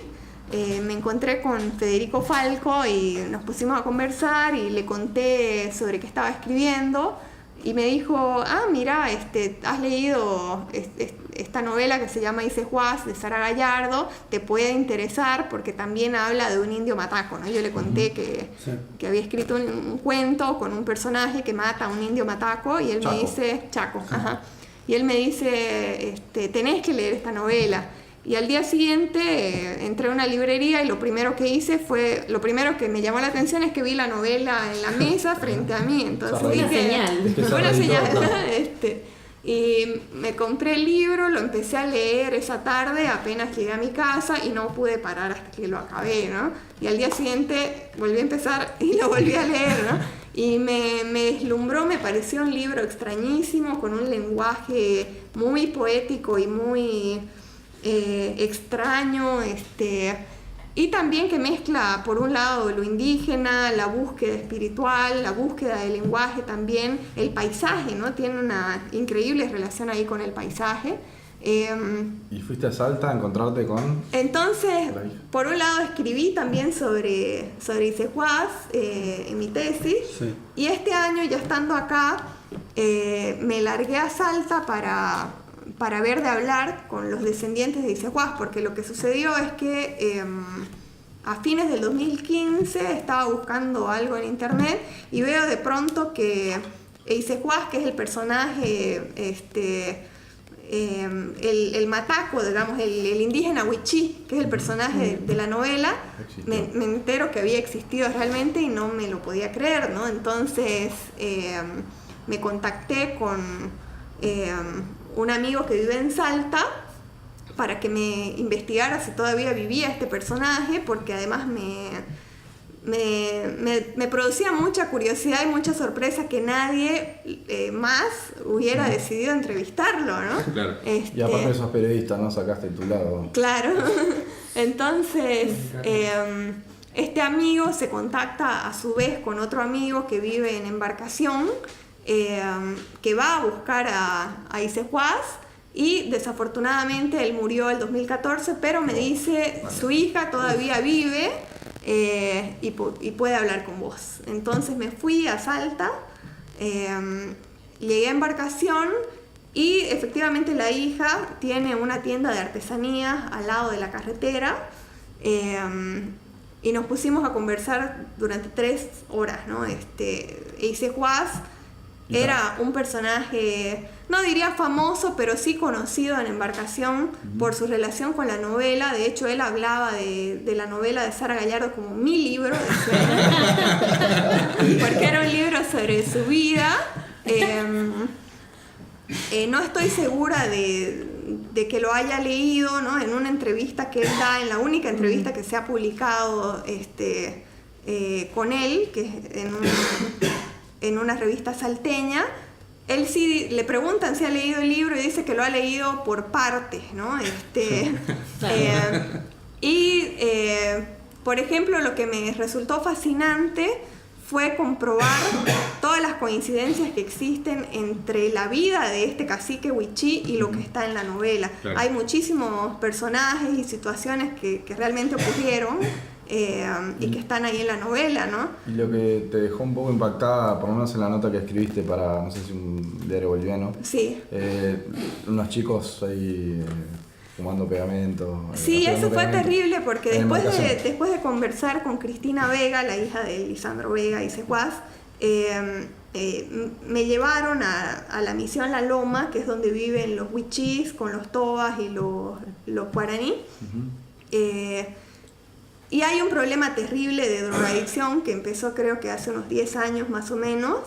me encontré con Federico Falco y nos pusimos a conversar y le conté sobre qué estaba escribiendo y me dijo, mira, has leído esta novela que se llama Ace Juaz de Sara Gallardo, te puede interesar porque también habla de un indio mataco, ¿no? Yo le conté que había escrito un cuento con un personaje que mata a un indio mataco y él me dice, Chaco, y él me dice, tenés que leer esta novela. Y al día siguiente entré a una librería y lo primero que me llamó la atención es que vi la novela en la mesa frente a mí. Entonces dije, buena señal. Y me compré el libro, lo empecé a leer esa tarde, apenas llegué a mi casa y no pude parar hasta que lo acabé, ¿no? Y al día siguiente volví a empezar y lo volví a leer, ¿no? Y me deslumbró, me pareció un libro extrañísimo, con un lenguaje muy poético y muy extraño, y también que mezcla por un lado lo indígena, la búsqueda espiritual, la búsqueda del lenguaje también, el paisaje, ¿no? Tiene una increíble relación ahí con el paisaje. ¿Y fuiste a Salta a encontrarte con...? Entonces, por un lado escribí también sobre Ace Juaz en mi tesis, sí. Y este año, ya estando acá, me largué a Salta para ver de hablar con los descendientes de Ace Juaz, porque lo que sucedió es que a fines del 2015 estaba buscando algo en internet y veo de pronto que Ace Juaz, que es el personaje, el mataco, digamos, el indígena Huichí, que es el personaje de la novela, me entero que había existido realmente y no me lo podía creer, ¿no? Entonces me contacté con un amigo que vive en Salta para que me investigara si todavía vivía este personaje, porque además me producía mucha curiosidad y mucha sorpresa que nadie más hubiera decidido entrevistarlo, ¿no? Claro. Y aparte sos periodista, ¿no? Sacaste tu lado. Claro. Entonces, este amigo se contacta a su vez con otro amigo que vive en Embarcación, que va a buscar a Ace Juaz, y desafortunadamente él murió el 2014, pero me dice, su hija todavía vive y puede hablar con vos. Entonces me fui a Salta, llegué a Embarcación y efectivamente la hija tiene una tienda de artesanías al lado de la carretera, y nos pusimos a conversar durante 3 horas, ¿no? Ace Juaz era un personaje, no diría famoso, pero sí conocido en Embarcación por su relación con la novela. De hecho, él hablaba de la novela de Sara Gallardo como mi libro, porque era un libro sobre su vida. No estoy segura de que lo haya leído, ¿no? En una entrevista que él da, en la única entrevista que se ha publicado con él, que es en una revista salteña. Él sí le preguntan si ha leído el libro y dice que lo ha leído por partes, ¿no? por ejemplo, lo que me resultó fascinante fue comprobar todas las coincidencias que existen entre la vida de este cacique Wichí y lo que está en la novela. Claro. Hay muchísimos personajes y situaciones que realmente ocurrieron y que están ahí en la novela, ¿no? Y lo que te dejó un poco impactada, por lo menos en la nota que escribiste para, no sé si un diario boliviano, Sí. unos chicos ahí fumando pegamento. Sí, eso fue terrible porque En después de conversar con Cristina Vega, la hija de Lisandro Vega y Secuaz, me llevaron a la misión La Loma, que es donde viven los wichís con los tobas y los guaraní. Y hay un problema terrible de drogadicción que empezó creo que hace unos 10 años más o menos.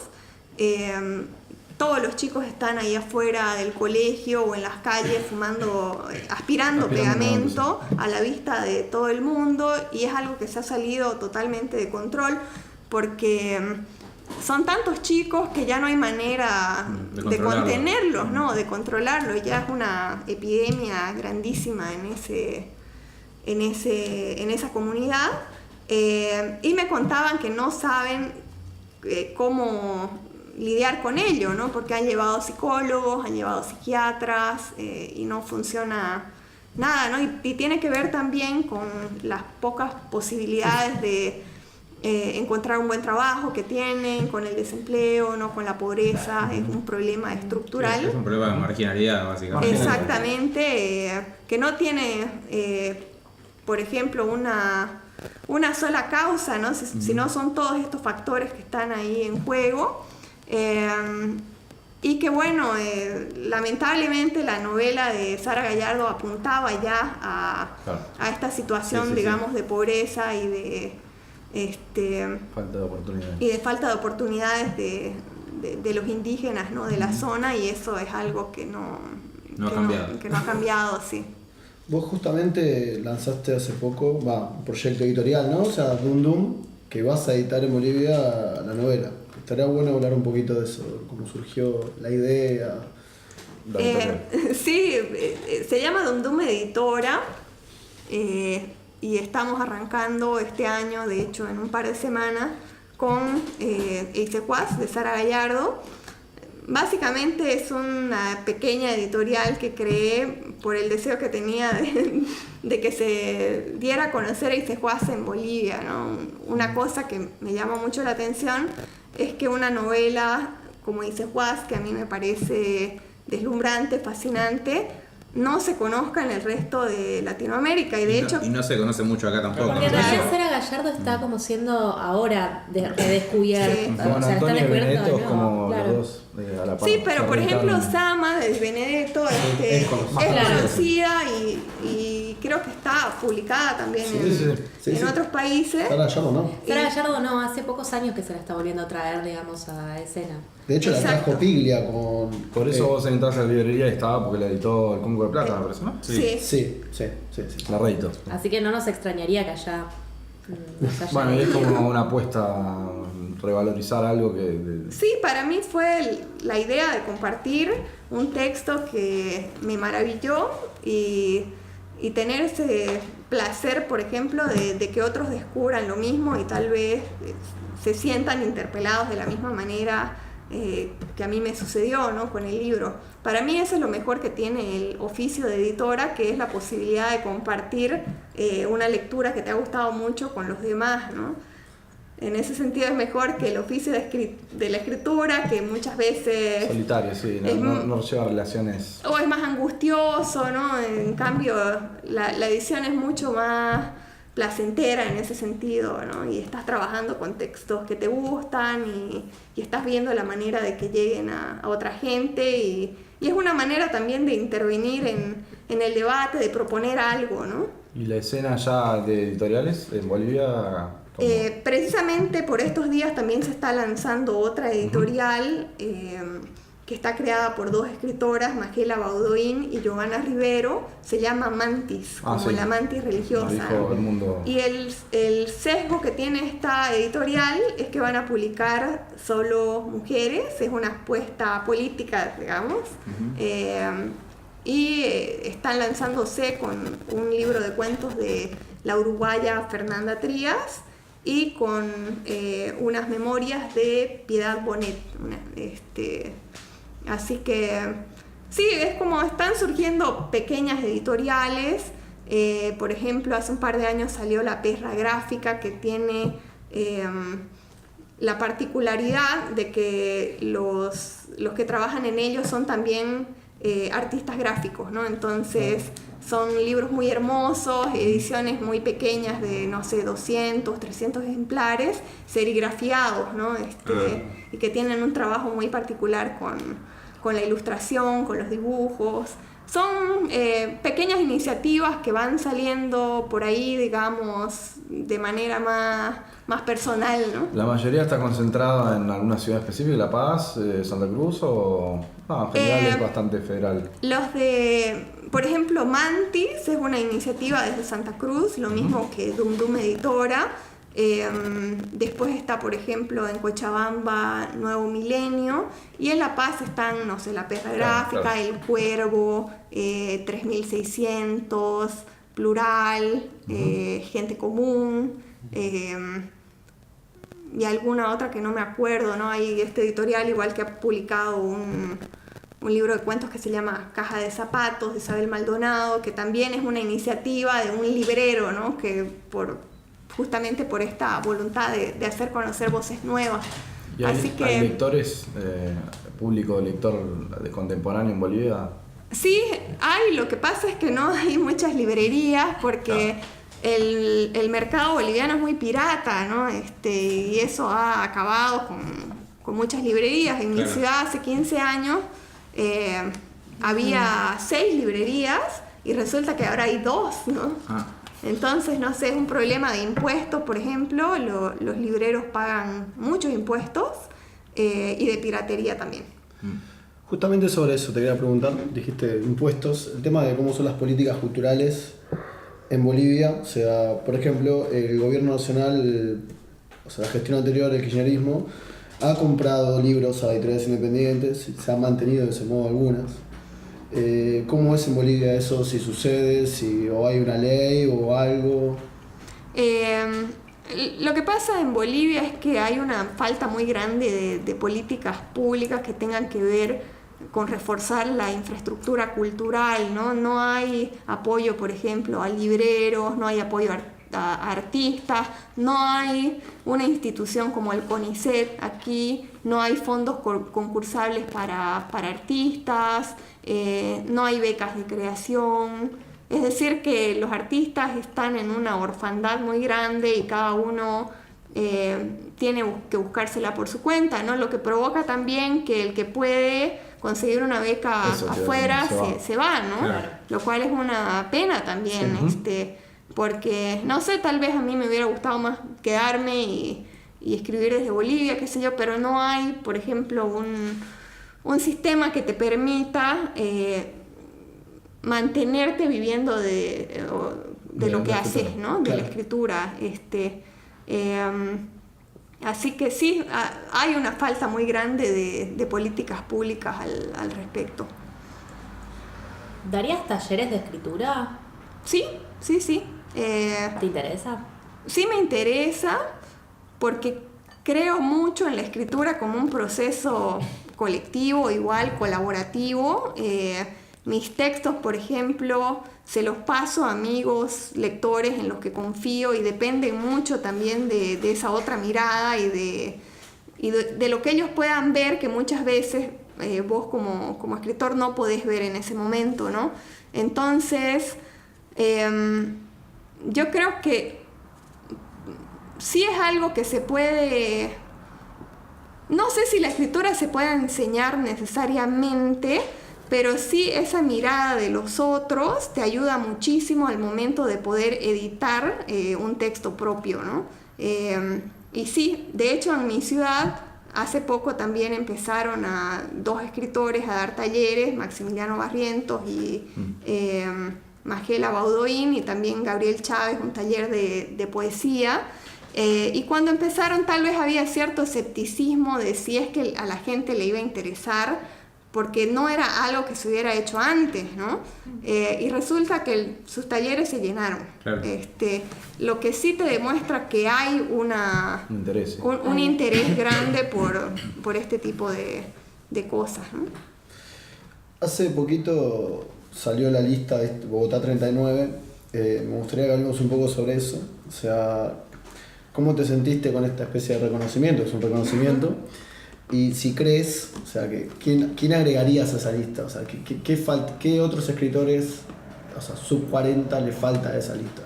Todos los chicos están ahí afuera del colegio o en las calles fumando, aspirando pegamento a la vista de todo el mundo, y es algo que se ha salido totalmente de control porque son tantos chicos que ya no hay manera de contenerlos, ¿no? De controlarlos. Ya es una epidemia grandísima en esa comunidad, y me contaban que no saben cómo lidiar con ello, ¿no? Porque han llevado psicólogos, han llevado psiquiatras, y no funciona nada, ¿no? Y tiene que ver también con las pocas posibilidades de encontrar un buen trabajo que tienen, con el desempleo, ¿no? Con la pobreza. Es un problema estructural. Es un problema de marginalidad, básicamente. Exactamente, que no tiene, por ejemplo, una sola causa, ¿no? Sino son todos estos factores que están ahí en juego. Y que bueno, lamentablemente la novela de Sara Gallardo apuntaba ya a esta situación, digamos, de pobreza y de falta de oportunidades. Y de falta de oportunidades de los indígenas, ¿no? De la zona, y eso es algo que no ha cambiado, sí. Vos justamente lanzaste hace poco un proyecto editorial, ¿no? O sea, Dum Dum, que vas a editar en Bolivia la novela. Estaría bueno hablar un poquito de eso, cómo surgió la idea. Sí, se llama Dum Dum Editora, y estamos arrancando este año, de hecho en un par de semanas, con Eisecuaz de Sara Gallardo. Básicamente es una pequeña editorial que creé por el deseo que tenía de que se diera a conocer Eisecuaz en Bolivia, ¿no? Una cosa que me llama mucho la atención es que una novela como Eisecuaz, que a mí me parece deslumbrante, fascinante, no se conozca en el resto de Latinoamérica, y de hecho... Y no se conoce mucho acá tampoco. Porque en realidad Sara Gallardo está como siendo ahora redescubierta. Sí. O sea, está descubierta, ¿no? Como Claro. los dos a la par. Sí, pero por ejemplo Sama de Di Benedetto es conocida y creo que está publicada también en otros países. Sara Gallardo no. Sara Gallardo no, hace pocos años que se la está volviendo a traer, digamos, a escena. De hecho, Exacto. la trajo Piglia con... Por eso vos entras a la librería y estaba porque la editó el Congo de Plata, me parece, ¿no? Sí. Sí. La reeditó. Así que no nos extrañaría que allá nos haya Bueno, y es leído. como una apuesta revalorizar algo que... Sí, para mí fue la idea de compartir un texto que me maravilló y tener ese placer, por ejemplo, de que otros descubran lo mismo y tal vez se sientan interpelados de la misma manera que a mí me sucedió, ¿no? Con el libro. Para mí eso es lo mejor que tiene el oficio de editora, que es la posibilidad de compartir una lectura que te ha gustado mucho con los demás, ¿no? En ese sentido es mejor que el oficio de la escritura, que muchas veces... Solitario, sí, no lleva relaciones... O es más angustioso, ¿no? En cambio, la edición es mucho más placentera en ese sentido, ¿no? Y estás trabajando con textos que te gustan y estás viendo la manera de que lleguen a otra gente y es una manera también de intervenir en el debate, de proponer algo, ¿no? ¿Y la escena ya de editoriales en Bolivia? Precisamente por estos días también se está lanzando otra editorial que está creada por dos escritoras, Magela Baudoin y Giovanna Rivero. Se llama Mantis, como la mantis religiosa. Dijo el mundo. Y el sesgo que tiene esta editorial es que van a publicar solo mujeres, es una apuesta política, digamos. y están lanzándose con un libro de cuentos de la uruguaya Fernanda Trías y con unas memorias de Piedad Bonet. Así que sí, es como están surgiendo pequeñas editoriales. Por ejemplo, hace un par de años salió La Perra Gráfica, que tiene la particularidad de que los que trabajan en ellos son también artistas gráficos, ¿no? Entonces son libros muy hermosos, ediciones muy pequeñas de, no sé, 200, 300 ejemplares, serigrafiados, ¿no? Y que tienen un trabajo muy particular con la ilustración, con los dibujos. Son pequeñas iniciativas que van saliendo por ahí, digamos, de manera más personal, ¿no? ¿La mayoría está concentrada en alguna ciudad específica, La Paz, Santa Cruz o...? En general es bastante federal. Los de, por ejemplo, Mantis es una iniciativa desde Santa Cruz, lo mismo que Dum Dum Editora. Después está, por ejemplo, en Cochabamba Nuevo Milenio, y en La Paz están, no sé, La Perra Gráfica, claro. El Cuervo, 3600, Plural, Gente Común, y alguna otra que no me acuerdo, ¿no? Hay este editorial igual que ha publicado un libro de cuentos que se llama Caja de Zapatos, de Isabel Maldonado, que también es una iniciativa de un librero, ¿no? Que justamente por esta voluntad de hacer conocer voces nuevas. ¿Y hay lectores, público lector de contemporáneo en Bolivia? Sí, hay. Lo que pasa es que no hay muchas librerías porque el mercado boliviano es muy pirata, ¿no? Y eso ha acabado con muchas librerías. En mi ciudad hace 15 años había 6 librerías y resulta que ahora hay 2, ¿no? Entonces, no sé, es un problema de impuestos, por ejemplo. Los libreros pagan muchos impuestos y de piratería también. Justamente sobre eso te quería preguntar, dijiste impuestos, el tema de cómo son las políticas culturales en Bolivia. O sea, por ejemplo, el gobierno nacional, o sea, la gestión anterior, el kirchnerismo, ha comprado libros a editoriales independientes, se han mantenido de ese modo algunas. ¿Cómo es en Bolivia eso? Si sucede, o hay una ley o algo. Lo que pasa en Bolivia es que hay una falta muy grande de políticas públicas que tengan que ver con reforzar la infraestructura cultural, ¿no? No hay apoyo, por ejemplo, a libreros, no hay apoyo a artistas, no hay una institución como el CONICET aquí, no hay fondos concursables para artistas, no hay becas de creación. Es decir, que los artistas están en una orfandad muy grande y cada uno tiene que buscársela por su cuenta, ¿no? Lo que provoca también que el que puede conseguir una beca afuera se va, ¿no? Claro. Lo cual es una pena también, porque, no sé, tal vez a mí me hubiera gustado más quedarme y escribir desde Bolivia, qué sé yo, pero no hay, por ejemplo, un sistema que te permita mantenerte viviendo de lo que haces, ¿no? De la escritura. Así que sí, hay una falta muy grande de políticas públicas al respecto. ¿Darías talleres de escritura? Sí. ¿Te interesa? Sí me interesa porque creo mucho en la escritura como un proceso colectivo, igual colaborativo. Mis textos, por ejemplo, se los paso a amigos, lectores en los que confío y dependen mucho también de esa otra mirada y de lo que ellos puedan ver que muchas veces vos como escritor no podés ver en ese momento, ¿no? Entonces, yo creo que sí es algo que se puede... No sé si la escritura se puede enseñar necesariamente, pero sí esa mirada de los otros te ayuda muchísimo al momento de poder editar un texto propio, ¿no? Y sí, de hecho en mi ciudad hace poco también empezaron 2 escritores a dar talleres, Maximiliano Barrientos y Magela Baudoin, y también Gabriel Chávez, un taller de poesía. Y cuando empezaron tal vez había cierto escepticismo de si es que a la gente le iba a interesar, porque no era algo que se hubiera hecho antes, ¿no? Y resulta que sus talleres se llenaron. Claro. Lo que sí te demuestra que hay un interés grande por este tipo de cosas, ¿no? Hace poquito salió la lista de Bogotá 39. Me gustaría que hablemos un poco sobre eso. O sea, ¿cómo te sentiste con esta especie de reconocimiento? Es un reconocimiento. Y si crees, o sea, ¿quién agregarías a esa lista? O sea, ¿qué otros escritores, o sea, sub 40 le falta a esa lista?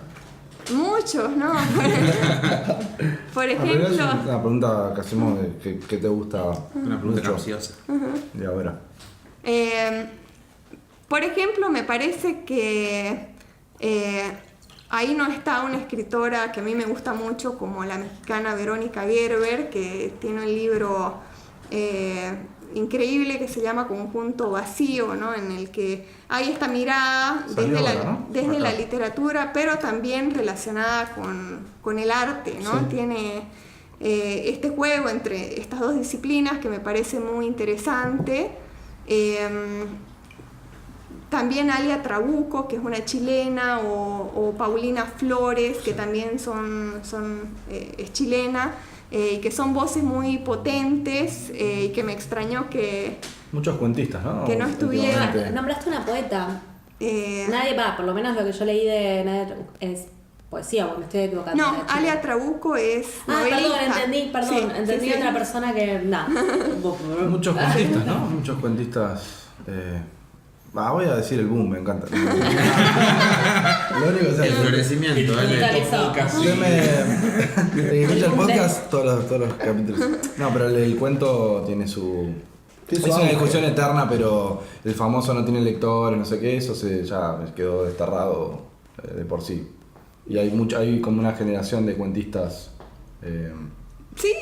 Muchos, ¿no? Por ejemplo... Es una pregunta que hacemos de qué te gusta. Una pregunta mucho capciosa. de ahora. Por ejemplo, me parece que ahí no está una escritora que a mí me gusta mucho, como la mexicana Verónica Gerber, que tiene un libro increíble que se llama Conjunto Vacío, ¿no? En el que hay esta mirada desde la literatura, pero también relacionada con el arte, ¿no? Sí. Tiene este juego entre estas dos disciplinas que me parece muy interesante. También Alia Trabuco, que es una chilena, o Paulina Flores, que también es chilena, y que son voces muy potentes, y que me extrañó que... Muchos cuentistas, ¿no? Que no estuvieran... Nombraste una poeta. Nadie va, por lo menos lo que yo leí de nadie es poesía, o me estoy equivocando. No, Alia Trabuco es novelista. Entendí otra persona que... Muchos cuentistas, ¿no? Muchos cuentistas... voy a decir el boom, me encanta. Lo único es el florecimiento, escucha el podcast, todos los capítulos. No, pero el cuento tiene su... Es una discusión eterna, pero el famoso no tiene lectores, no sé qué, eso ya quedó desterrado de por sí. Y hay como una generación de cuentistas. Sí,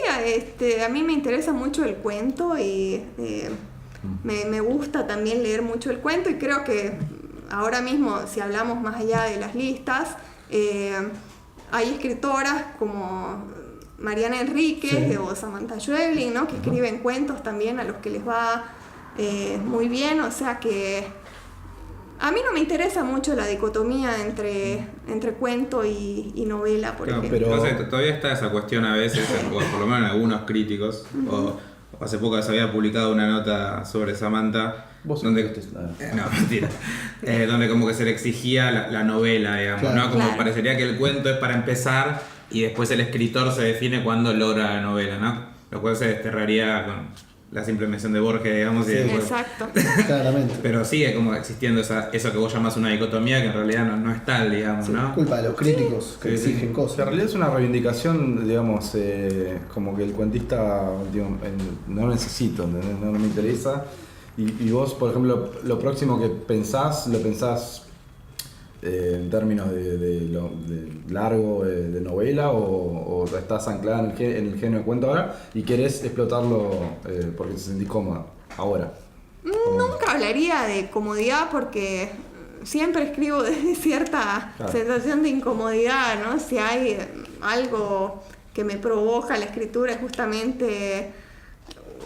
a mí me interesa mucho el cuento y me gusta también leer mucho el cuento, y creo que ahora mismo, si hablamos más allá de las listas, hay escritoras como Mariana Enríquez o Samantha Schweblin, ¿no? Que escriben cuentos también a los que les va muy bien, o sea que a mí no me interesa mucho la dicotomía entre cuento y novela, por ejemplo. Pero todavía está esa cuestión a veces, por lo menos en algunos críticos, o hace poco se había publicado una nota sobre Samantha, donde como que se le exigía la novela, digamos, claro, ¿no? Como parecería que el cuento es para empezar y después el escritor se define cuando logra la novela, ¿no? Lo cual se desterraría con la simple mención de Borges, digamos. Sí, y después... exacto. Claramente. Pero sigue como existiendo eso que vos llamás una dicotomía que en realidad no es tal, digamos, ¿no? Es culpa de los críticos que exigen cosas. En realidad es una reivindicación, digamos, como que el cuentista, digo, no necesito, no me interesa. Y vos, por ejemplo, lo próximo que pensás, ¿lo pensás en términos de largo, de novela, o estás anclada en el género de cuento ahora y querés explotarlo porque te sentís cómoda ahora? Nunca hablaría de comodidad porque siempre escribo desde cierta sensación de incomodidad, ¿no? Si hay algo que me provoca la escritura es justamente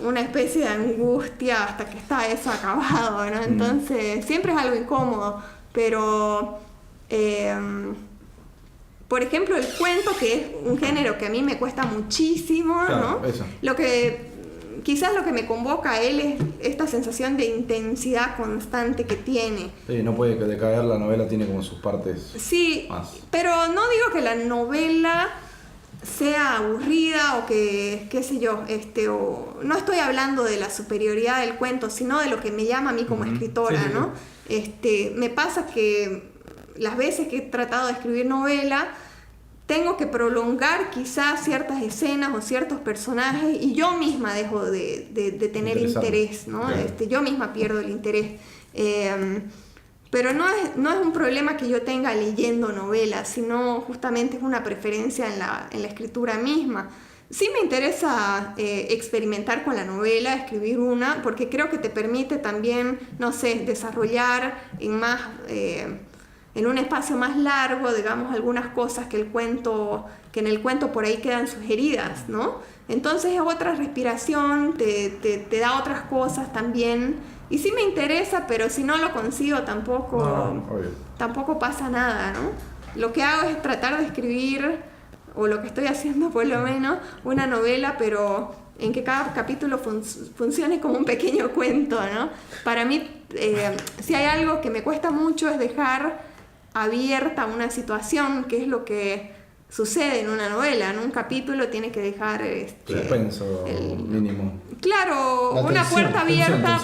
una especie de angustia hasta que está eso acabado, ¿no? Entonces siempre es algo incómodo, pero por ejemplo el cuento, que es un género que a mí me cuesta muchísimo, claro, ¿no? Eso. Quizás lo que me convoca a él es esta sensación de intensidad constante que tiene. Sí, no puede decaer, la novela tiene como sus partes. Sí, más. Pero no digo que la novela sea aburrida o que, qué sé yo, o no estoy hablando de la superioridad del cuento, sino de lo que me llama a mí como escritora, sí, ¿no? Me pasa que las veces que he tratado de escribir novela, tengo que prolongar quizás ciertas escenas o ciertos personajes y yo misma dejo de tener interés, ¿no? Claro. Yo misma pierdo el interés. Pero no es un problema que yo tenga leyendo novelas, sino justamente es una preferencia en la escritura misma. Sí me interesa experimentar con la novela, escribir una, porque creo que te permite también, no sé, desarrollar en un espacio más largo, digamos, algunas cosas que en el cuento por ahí quedan sugeridas, ¿no? Entonces es otra respiración, te da otras cosas también Y sí me interesa, pero si no lo consigo tampoco pasa nada, ¿no? Lo que hago es tratar de escribir, o lo que estoy haciendo por lo menos, una novela, pero en que cada capítulo funcione como un pequeño cuento, ¿no? Para mí, si hay algo que me cuesta mucho es dejar abierta una situación, que es lo que sucede en una novela. En un capítulo tiene que dejar suspenso mínimo. Claro, una puerta abierta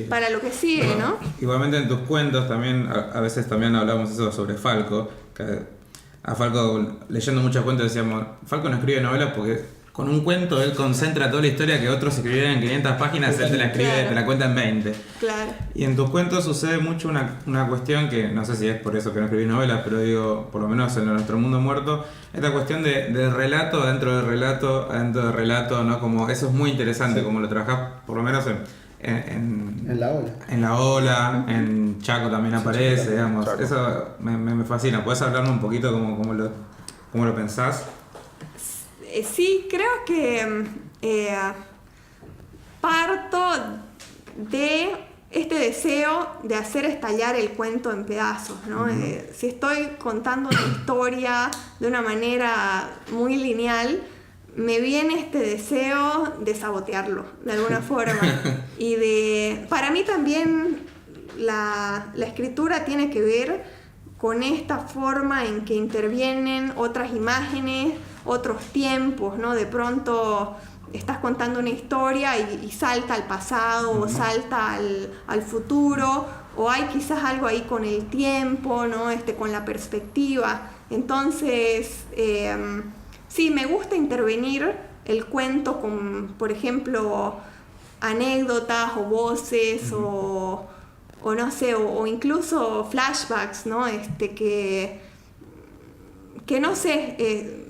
para lo que sigue, ¿no? Igualmente en tus cuentos también, a veces también hablamos eso sobre Falco, que a Falco, leyendo muchos cuentos, decíamos, Falco no escribe novelas porque con un cuento él concentra toda la historia que otros escribieran en 500 páginas, él te la escribe, claro, te la cuenta en 20. Claro. Y en tus cuentos sucede mucho una cuestión que, no sé si es por eso que no escribís novelas, pero digo, por lo menos en Nuestro Mundo Muerto, esta cuestión de relato adentro del relato, adentro del relato, ¿no? Como eso es muy interesante, sí, como lo trabajás, por lo menos en La Ola. En La Ola, en Chaco también aparece, digamos. Chaco. Eso me fascina. ¿Puedes hablarme un poquito cómo lo pensás? Sí, creo que parto de este deseo de hacer estallar el cuento en pedazos, ¿no? Si estoy contando una historia de una manera muy lineal, me viene este deseo de sabotearlo de alguna forma. Y para mí también la escritura tiene que ver con esta forma en que intervienen otras imágenes, otros tiempos, ¿no? De pronto estás contando una historia y salta al pasado, o salta al futuro, o hay quizás algo ahí con el tiempo, ¿no? Con la perspectiva. Entonces, sí, me gusta intervenir el cuento con, por ejemplo, anécdotas o voces, o no sé, o incluso flashbacks, ¿no? Que no sé,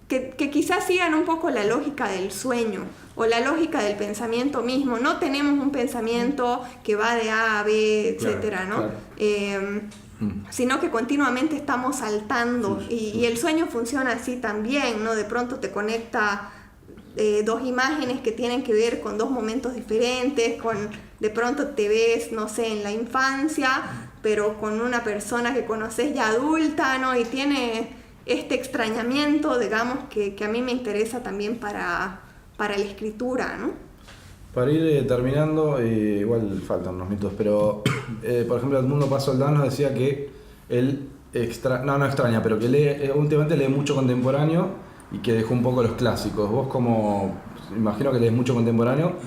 que quizás sigan un poco la lógica del sueño o la lógica del pensamiento mismo. No tenemos un pensamiento que va de A a B, etcétera, ¿no? Claro. Sino que continuamente estamos saltando, y el sueño funciona así también, ¿no? De pronto te conecta dos imágenes que tienen que ver con dos momentos diferentes, de pronto te ves, no sé, en la infancia, pero con una persona que conoces ya adulta, ¿no? Y tiene este extrañamiento, digamos, que a mí me interesa también para la escritura, ¿no? Para ir terminando, igual faltan unos minutos, pero por ejemplo Edmundo Paz Soldán nos decía que él no extraña, pero que últimamente lee mucho contemporáneo y que dejó un poco los clásicos. Vos imagino que lees mucho contemporáneo,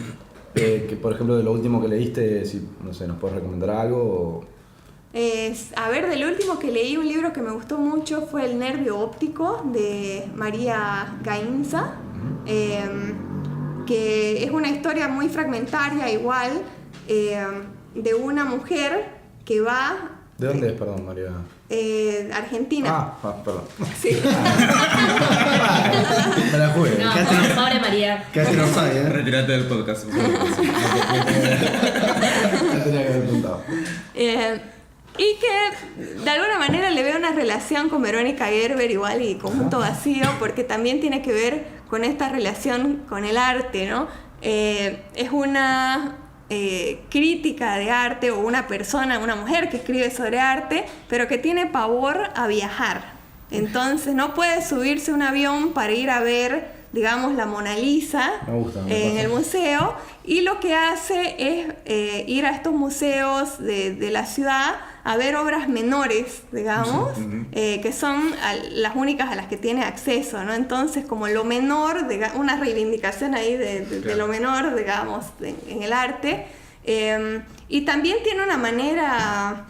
que por ejemplo de lo último que leíste, si no sé, nos puedes recomendar algo. A ver, del último que leí, un libro que me gustó mucho fue El Nervio Óptico, de María Gainza, que es una historia muy fragmentaria igual, de una mujer que va... ¿De dónde es, perdón, María? Argentina. Perdón. Sí. Me la jugué. No, pobre María. Casi no sabe, Retírate del podcast. No tenía que haber apuntado. Y que de alguna manera le veo una relación con Verónica Gerber igual, y Conjunto Vacío, porque también tiene que ver con esta relación con el arte, ¿no? Es una crítica de arte, o una mujer que escribe sobre arte, pero que tiene pavor a viajar. Entonces no puede subirse a un avión para ir a ver, digamos, la Mona Lisa en el museo, y lo que hace es ir a estos museos de la ciudad a ver obras menores, digamos, que son las únicas a las que tiene acceso, ¿no? Entonces, como lo menor, una reivindicación ahí de lo menor, digamos, en el arte, y también tiene una manera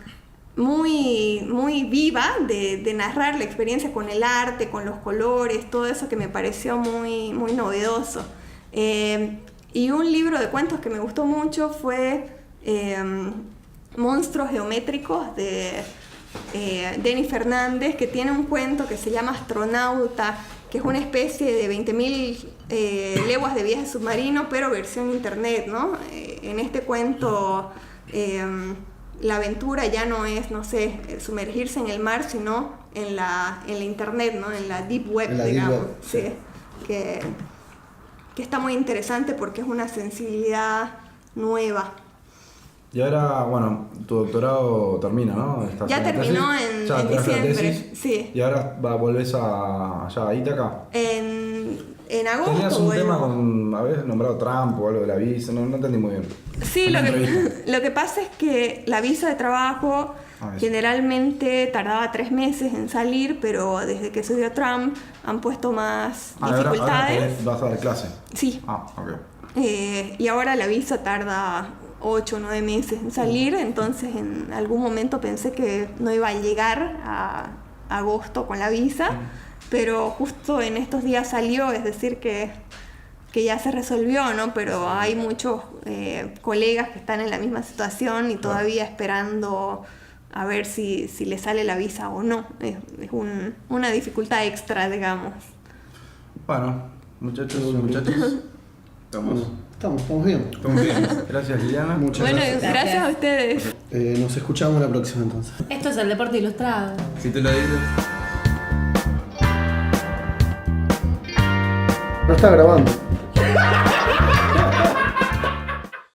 muy, muy viva de narrar la experiencia con el arte, con los colores, todo eso que me pareció muy, muy novedoso. Y un libro de cuentos que me gustó mucho fue Monstruos Geométricos, de Denny Fernández, que tiene un cuento que se llama Astronauta, que es una especie de 20.000 leguas de viaje submarino, pero versión internet, ¿no? En este cuento la aventura ya no es, no sé, sumergirse en el mar, sino en la internet, ¿no? En la deep web, digamos. Sí. Que está muy interesante porque es una sensibilidad nueva. Y ahora, bueno, tu doctorado termina, ¿no? ¿Estás Ya en la terminó tesis? en ¿Ya terminaste la diciembre, tesis? sí. Y ahora volvés allá a Ítaca. En agosto Tenías un vuelvo. tema con, habías nombrado Trump o algo de la visa, no entendí muy bien. Sí, En la lo entrevista. que pasa es que la visa de trabajo Eso. generalmente tardaba 3 meses en salir, pero desde que subió Trump han puesto más Ahora dificultades. vas a dar clase. Sí, Ok. y ahora la visa tarda 8 o 9 meses en salir, entonces en algún momento pensé que no iba a llegar a agosto con la visa, pero justo en estos días salió, es decir que ya se resolvió, ¿no? Pero hay muchos colegas que están en la misma situación y todavía esperando a ver si les sale la visa o no. Es una dificultad extra, digamos. Bueno, muchachos, Estamos bien. estamos bien. Gracias, Liliana. Muchas Bueno, gracias. gracias a ustedes. Nos escuchamos la próxima entonces. Esto es el deporte ilustrado. Si tú lo dices. No está grabando.